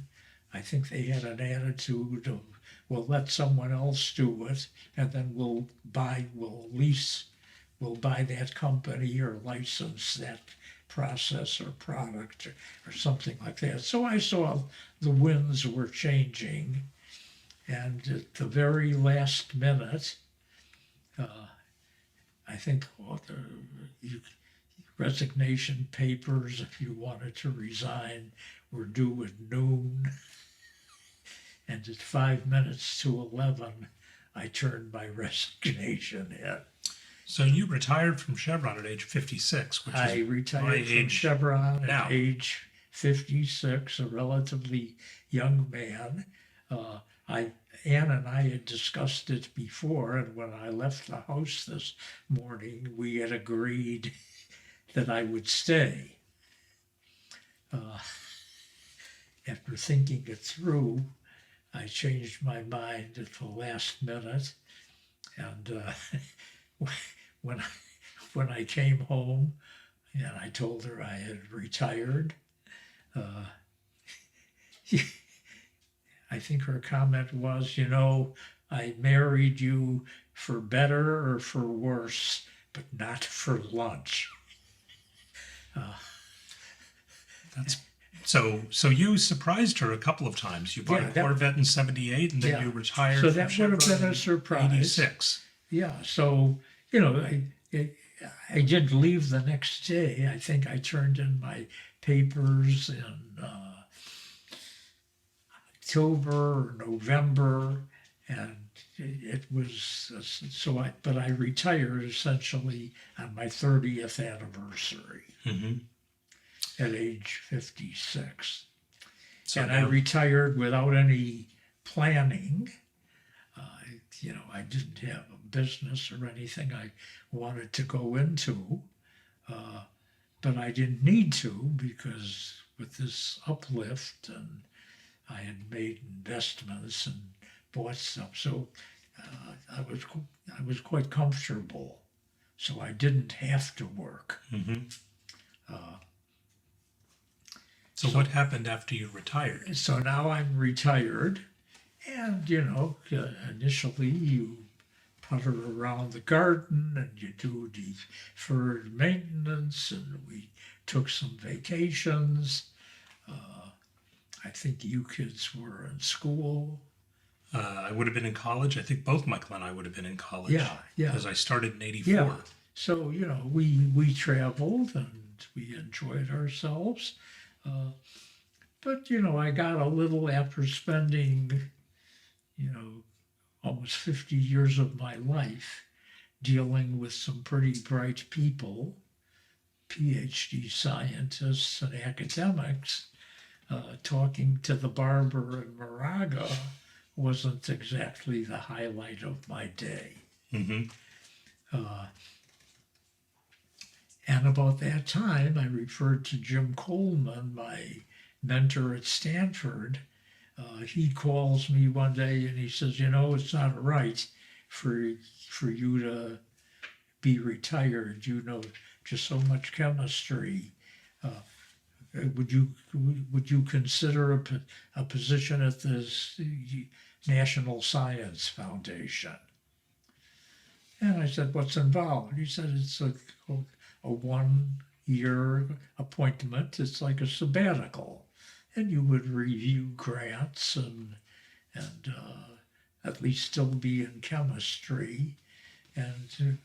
I think they had an attitude of, we'll let someone else do it, and then we'll buy that company or license that process or product or something like that. So I saw the winds were changing, and at the very last minute, I think the resignation papers, if you wanted to resign, were due at noon. And at 5 minutes to 11, I turned my resignation in. So you retired from Chevron at age 56, which I is retired from Chevron at age 56, a relatively young man. Ann and I had discussed it before, and when I left the house this morning, we had agreed that I would stay. After thinking it through, I changed my mind at the last minute, and when I came home and I told her I had retired, I think her comment was, I married you for better or for worse, but not for lunch. That's so you surprised her a couple of times. You bought a Corvette in '78, and then you retired. So that would have been a surprise. '86. Yeah. So I didn't leave the next day. I think I turned in my papers in October or November, and it was but I retired essentially on my 30th anniversary. Mm-hmm. At age 56. And I retired without any planning. I didn't have a business or anything I wanted to go into, but I didn't need to, because with this uplift, and I had made investments and bought stuff, so I was quite comfortable, so I didn't have to work. Mm-hmm. So what happened after you retired? So now I'm retired, and initially you putter around the garden and you do deferred maintenance, and we took some vacations. I think you kids were in school. I would have been in college. I think both Michael and I would have been in college. Yeah. Because I started in '84. Yeah. So we traveled and we enjoyed ourselves. But I got a little, after spending, almost 50 years of my life dealing with some pretty bright people, PhD scientists and academics, talking to the barber in Moraga wasn't exactly the highlight of my day. Mm-hmm. And about that time, I referred to Jim Coleman, my mentor at Stanford. He calls me one day and he says, it's not right for you to be retired. You know just so much chemistry. Would you consider a position at this National Science Foundation? And I said, what's involved? He said, it's a 1-year appointment. It's like a sabbatical. And you would review grants and at least still be in chemistry. And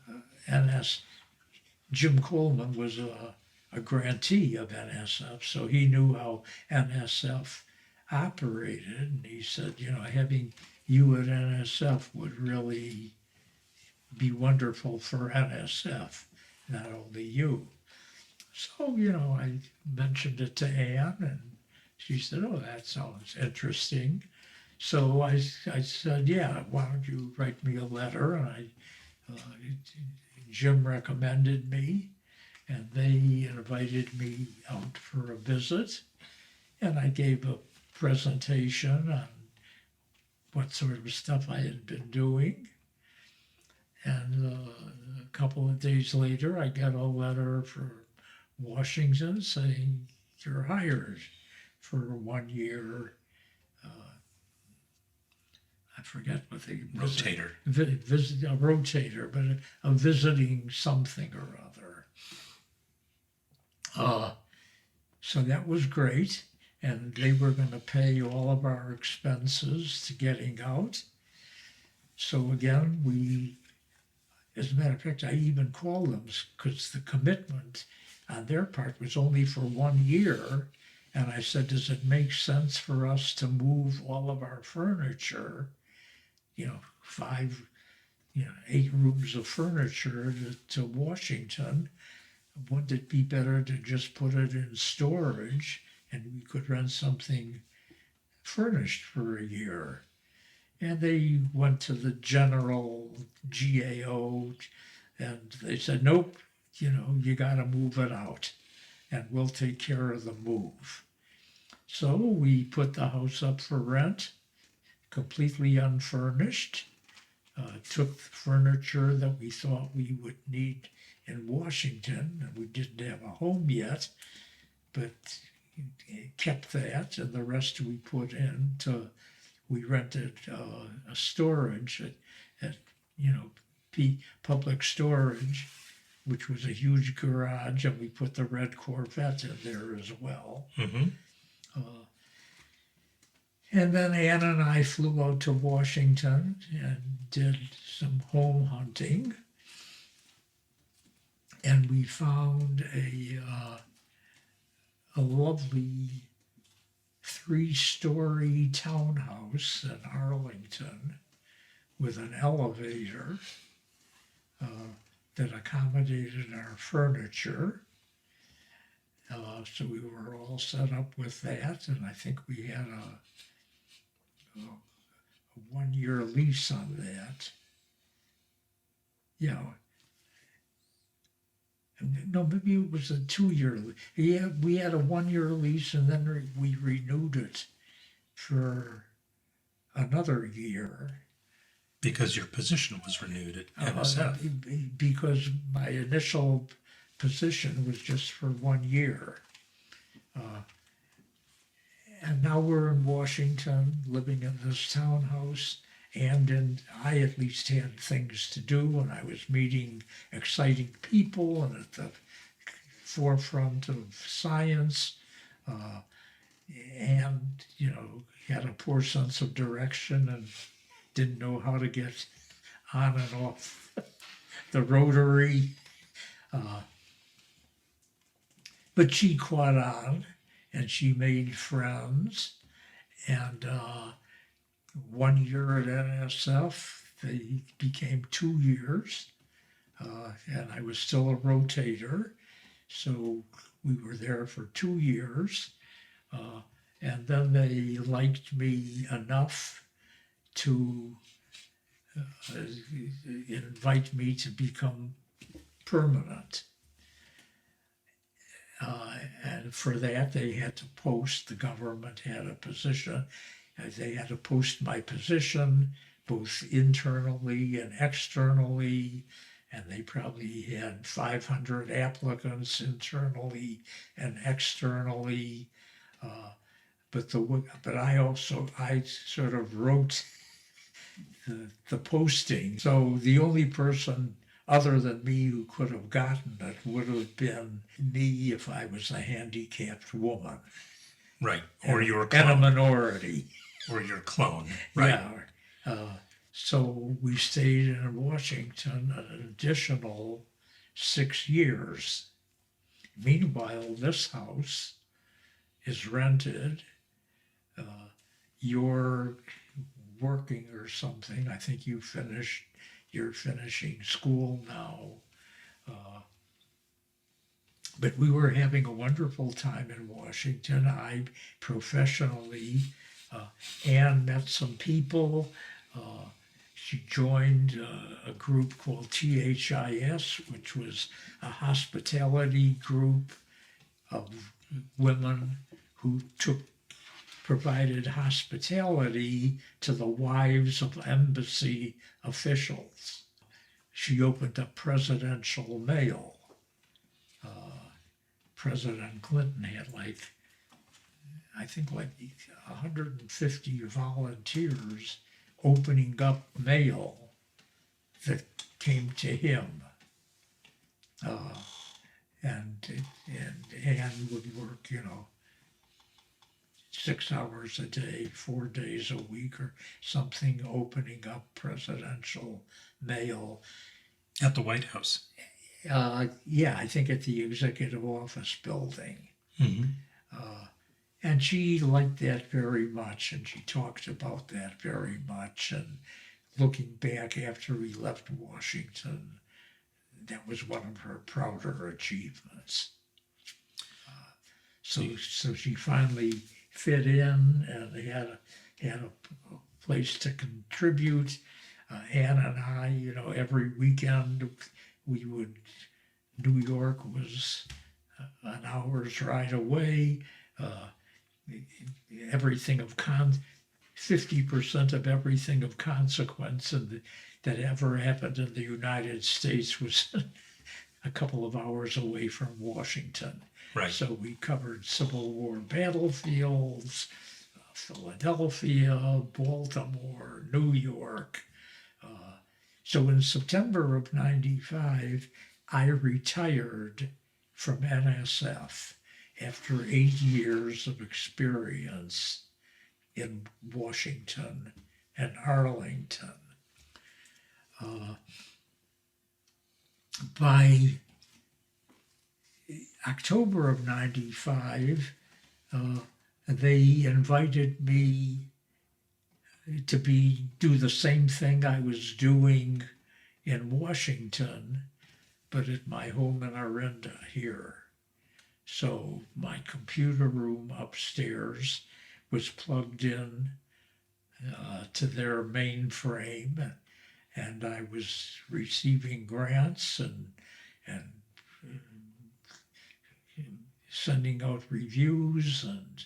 Jim Coleman was a grantee of NSF, so he knew how NSF operated. And he said, having you at NSF would really be wonderful for NSF, not only you. So, I mentioned it to Anne, and she said, oh, that sounds interesting. So I said, yeah, why don't you write me a letter? And Jim recommended me, and they invited me out for a visit. And I gave a presentation on what sort of stuff I had been doing. And a couple of days later, I got a letter from Washington saying, you're hired for 1 year. I forget what they... Rotator. A rotator, but a visiting something or other. So that was great. And they were going to pay all of our expenses to getting out. So again, as a matter of fact, I even called them because the commitment on their part was only for 1 year. And I said, does it make sense for us to move all of our furniture, 8 rooms of furniture to Washington? Wouldn't it be better to just put it in storage and we could rent something furnished for a year? And they went to the general GAO and they said, nope, you got to move it out and we'll take care of the move. So we put the house up for rent, completely unfurnished, took the furniture that we thought we would need in Washington, and we didn't have a home yet, but kept that, and the rest we put we rented a storage at public storage, which was a huge garage, and we put the Red Corvette in there as well. Mm-hmm. And then Ann and I flew out to Washington and did some home hunting. And we found a lovely 3-story townhouse in Arlington with an elevator that accommodated our furniture. So we were all set up with that, and I think we had a 1-year lease on that. No, maybe it was a 2-year lease. Yeah, we had a 1-year lease, and then we renewed it for another year. Because your position was renewed at NSF. Because my initial position was just for 1 year. And now we're in Washington, living in this townhouse, and I at least had things to do, and I was meeting exciting people and at the forefront of science, and, had a poor sense of direction and didn't know how to get on and off the rotary. But she caught on, and she made friends, and 1 year at NSF, they became 2 years, and I was still a rotator, so we were there for 2 years, and then they liked me enough to invite me to become permanent. for that, they had to post, the government had a position, they had to post my position, both internally and externally, and they probably had 500 applicants internally and externally. But I sort of wrote the posting. So the only person other than me who could have gotten it would have been me if I was a handicapped woman. Right. Or your clone. And a minority. Or your clone. Right. Yeah. So we stayed in Washington an additional 6 years. Meanwhile, this house is rented. You're working or something. I think you're finishing school now. But we were having a wonderful time in Washington. I professionally, Anne met some people. She joined a group called THIS, which was a hospitality group of women who provided hospitality to the wives of embassy officials. She opened up presidential mail. President Clinton had I think 150 volunteers opening up mail that came to him. And Anne would work, 6 hours a day, 4 days a week or something, opening up presidential mail. At the White House? Yeah, I think at the executive office building. Mm-hmm. And she liked that very much, and she talked about that very much. And looking back after we left Washington, that was one of her prouder achievements. So she finally fit in and had a place to contribute. Anne and I, every weekend New York was an hour's ride away. 50% of everything of consequence that ever happened in the United States was a couple of hours away from Washington. Right. So we covered Civil War battlefields, Philadelphia, Baltimore, New York. So in September of '95, I retired from NSF after 8 years of experience in Washington and Arlington. By October of '95, they invited me to do the same thing I was doing in Washington, but at my home in Orinda here. So my computer room upstairs was plugged in to their mainframe, and I was receiving grants and sending out reviews and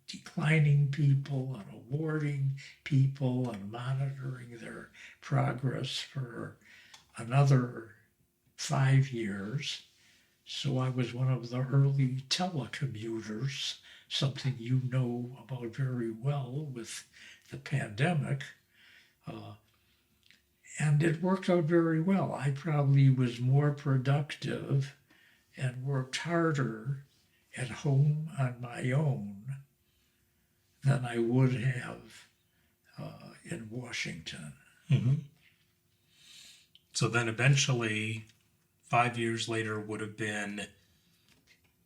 declining people and awarding people and monitoring their progress for another 5 years. So I was one of the early telecommuters, something you know about very well with the pandemic. And it worked out very well. I probably was more productive and worked harder at home on my own than I would have in Washington. Mm-hmm. So then eventually, 5 years later would have been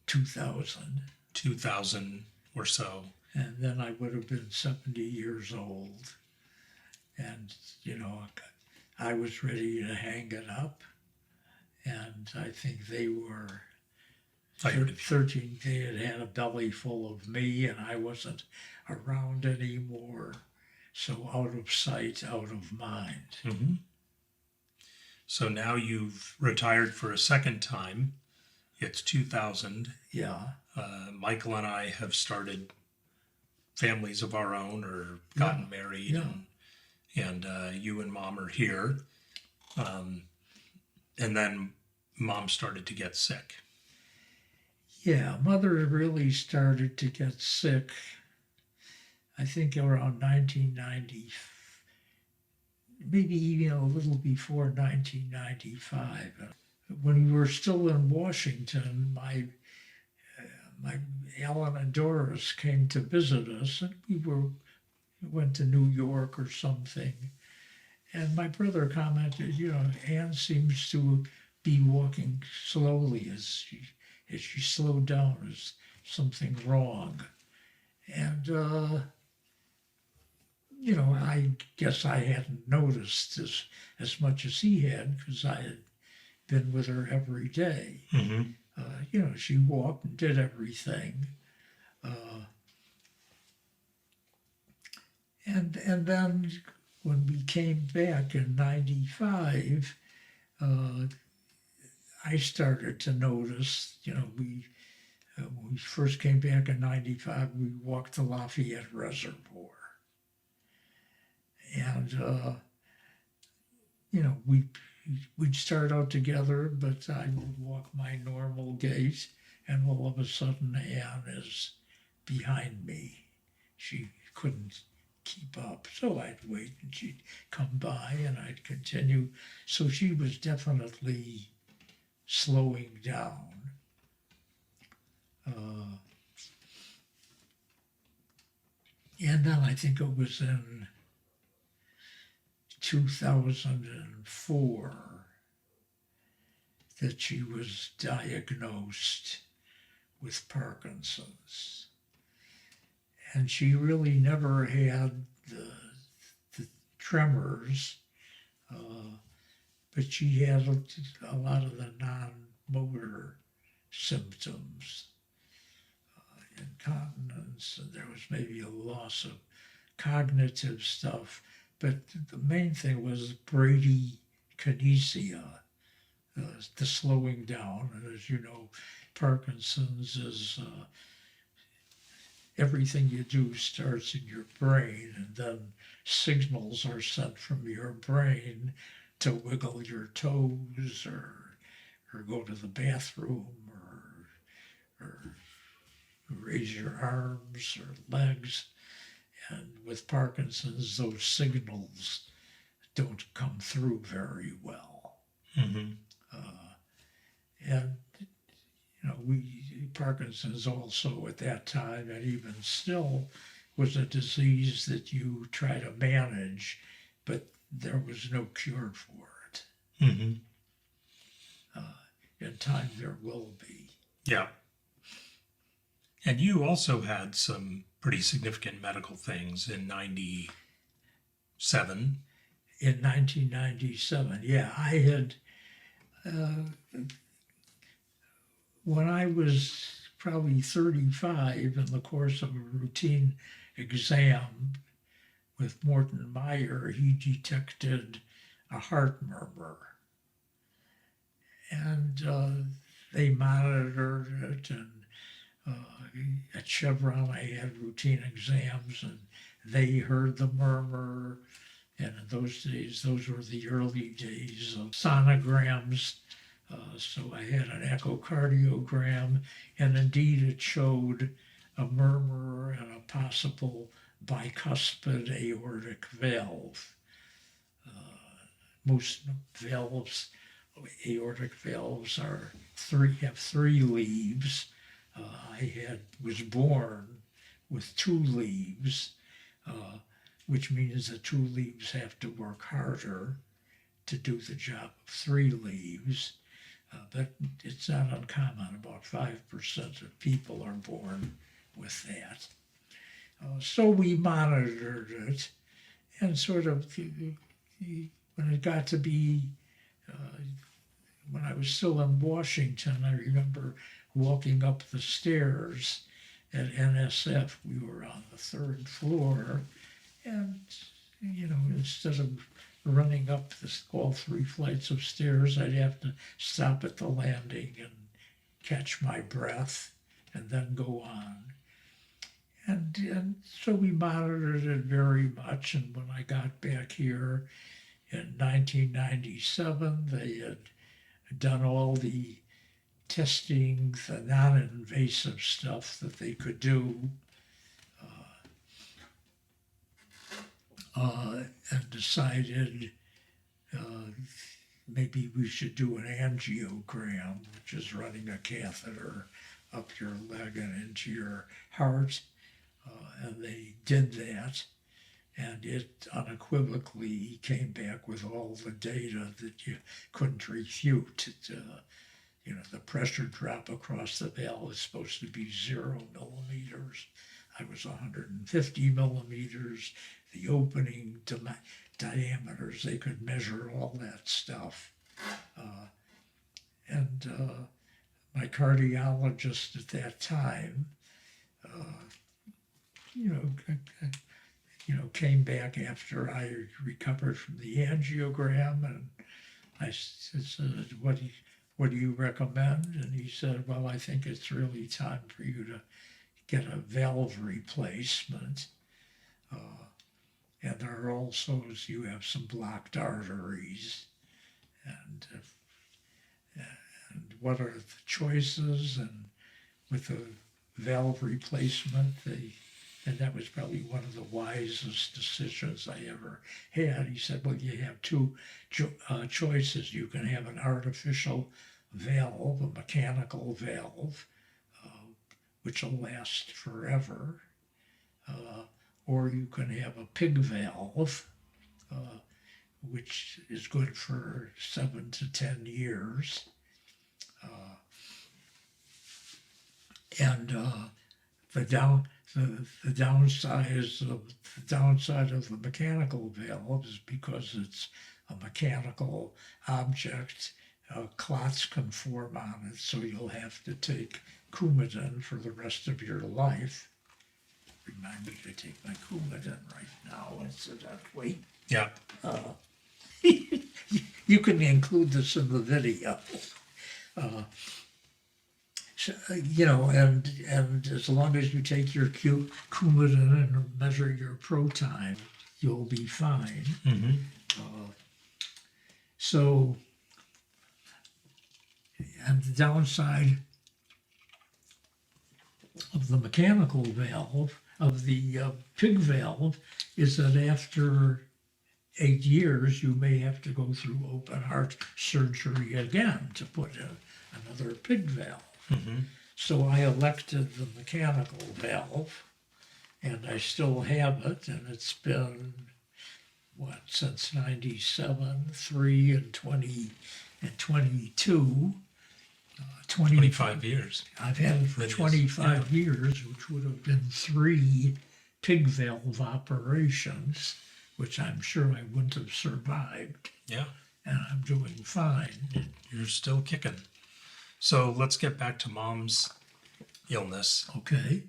2000. 2000 or so. And then I would have been 70 years old. And, I was ready to hang it up. And I think they were 13. They had a belly full of me, and I wasn't around anymore. So out of sight, out of mind. Mm-hmm. So now you've retired for a second time. it's 2000. Yeah. Michael and I have started families of our own or gotten married, Yeah. and you and Mom are here. And then Mom started to get sick. Yeah, Mother really started to get sick, I think around 1990, maybe even a little before 1995. When we were still in Washington, my Alan and Doris came to visit us, and went to New York or something. And my brother commented, Anne seems to be walking slowly as she slowed down. Is something wrong? And I guess I hadn't noticed as much as he had because I had been with her every day. Mm-hmm. She walked and did everything. And then when we came back in 95, I started to notice, when we first came back in 95, we walked the Lafayette Reservoir. And, we'd start out together, but I would walk my normal gait, and all of a sudden Anne is behind me. She couldn't keep up, so I'd wait and she'd come by and I'd continue. So she was definitely slowing down. And then I think it was in 2004 that she was diagnosed with Parkinson's. And she really never had the tremors, but she had a lot of the non-motor symptoms, incontinence, and there was maybe a loss of cognitive stuff. But the main thing was bradykinesia, the slowing down. And as you know, Parkinson's is everything you do starts in your brain, and then signals are sent from your brain to wiggle your toes or go to the bathroom or raise your arms or legs. And with Parkinson's, those signals don't come through very well. Mm-hmm. And Parkinson's also at that time, and even still, was a disease that you try to manage, but there was no cure for it. Mm-hmm. In time, there will be. Yeah. And you also had some pretty significant medical things in 97. In 1997, yeah, I had, when I was probably 35, in the course of a routine exam with Morton Meyer, he detected a heart murmur. And they monitored it, and at Chevron I had routine exams, and they heard the murmur. And in those days, those were the early days of sonograms. So I had an echocardiogram, and indeed it showed a murmur and a possible bicuspid aortic valve. Most valves, aortic valves, have three leaves. I was born with two leaves, which means the two leaves have to work harder to do the job of three leaves. But it's not uncommon. About 5% of people are born with that. So we monitored it, and sort of when it got to be, when I was still in Washington, I remember walking up the stairs at NSF. We were on the third floor, and instead of running up all three flights of stairs, I'd have to stop at the landing and catch my breath, and then go on. And so we monitored it very much. And when I got back here in 1997, they had done all the testing, the non-invasive stuff that they could do, and decided maybe we should do an angiogram, which is running a catheter up your leg and into your heart. And they did that, and it unequivocally came back with all the data that you couldn't refute. The pressure drop across the valve is supposed to be 0 millimeters. I was 150 millimeters. The opening diameters, they could measure all that stuff. And my cardiologist at that time, came back after I recovered from the angiogram, and I said, what do you recommend? And he said, well, I think it's really time for you to get a valve replacement. And there are also, you have some blocked arteries. And what are the choices? And with the valve replacement, and that was probably one of the wisest decisions I ever had. He said, well, you have two choices. You can have an artificial valve, a mechanical valve, which will last forever, or you can have a pig valve, which is good for 7 to 10 years. The downside of the mechanical valve is because it's a mechanical object, clots can form on it, so you'll have to take Coumadin for the rest of your life. Remind me to take my Coumadin right now, incidentally. Yeah. You can include this in the video. And as long as you take your Coumadin and measure your proton, you'll be fine. Mm-hmm. And the downside of the mechanical valve, of the pig valve, is that after 8 years, you may have to go through open heart surgery again to put in another pig valve. Mm-hmm. So I elected the mechanical valve, and I still have it, and it's been, since 97, 3, and 20, and 22. 25 years. I've had it for 25 years, which would have been 3 pig valve operations, which I'm sure I wouldn't have survived. Yeah. And I'm doing fine. You're still kicking. So let's get back to Mom's illness. Okay.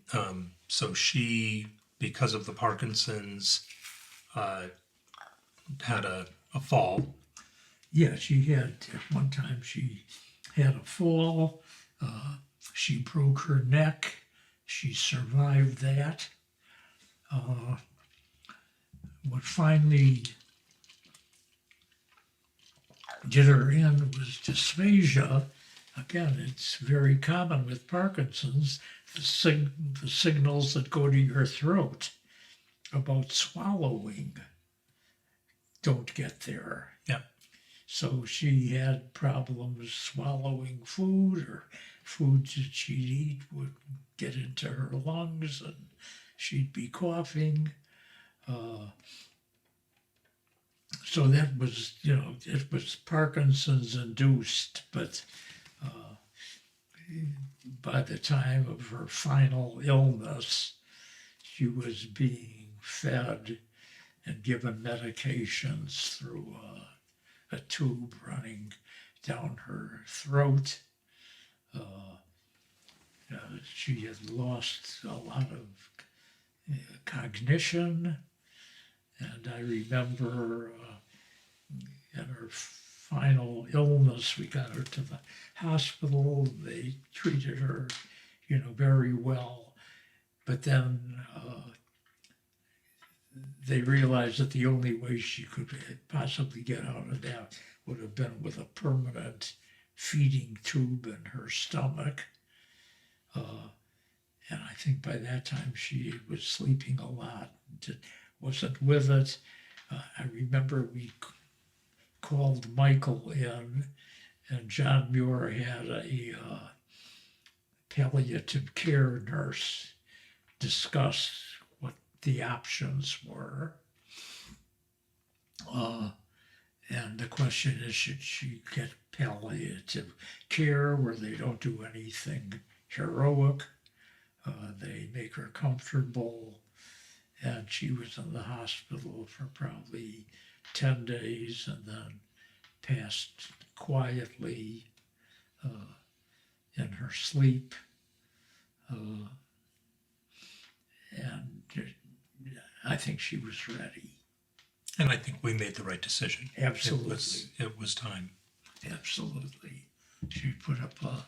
So she, because of the Parkinson's, had a fall. Yeah, she had, at one time, she had a fall. She broke her neck. She survived that. What finally did her in was dysphagia. Again, it's very common with Parkinson's, the signals that go to your throat about swallowing don't get there. Yeah. So she had problems swallowing food, or foods that she'd eat would get into her lungs and she'd be coughing. So that was, it was Parkinson's induced, but by the time of her final illness, she was being fed and given medications through a tube running down her throat. She had lost a lot of cognition, and I remember in her final illness, we got her to the hospital. They treated her, very well. But then they realized that the only way she could possibly get out of that would have been with a permanent feeding tube in her stomach. And I think by that time she was sleeping a lot, wasn't with it. I remember we called Michael in, and John Muir had a palliative care nurse discuss what the options were. And the question is, should she get palliative care where they don't do anything heroic? They make her comfortable, and she was in the hospital for probably 10 days and then passed quietly in her sleep. And I think she was ready. And I think we made the right decision. Absolutely. It was time. Absolutely. She put up a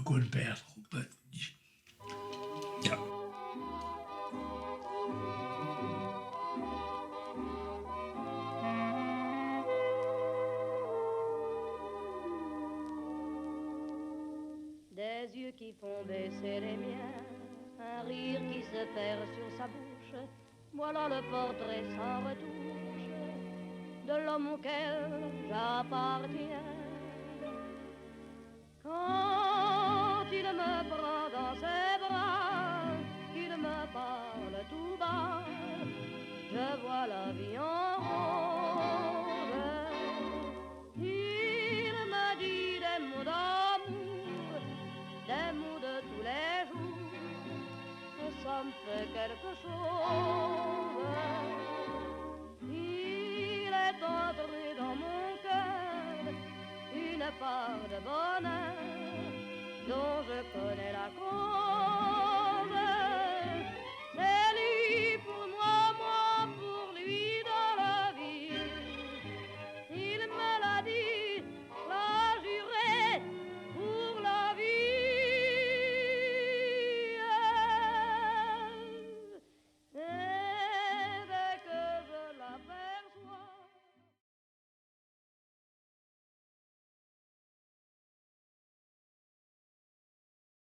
good battle, but Yeah. Des yeux qui font baisser les miens, un rire qui se perd sur sa bouche, voilà le portrait sans retouche de l'homme auquel j'appartiens. Quand il me prend dans ses bras, qu'il me parle tout bas, je vois la vie en rose. Il me dit des mots d'amour, des mots de tous les jours, et ça me fait quelque chose. Il est entré dans mon cœur une part de bonheur dont je connais la cause.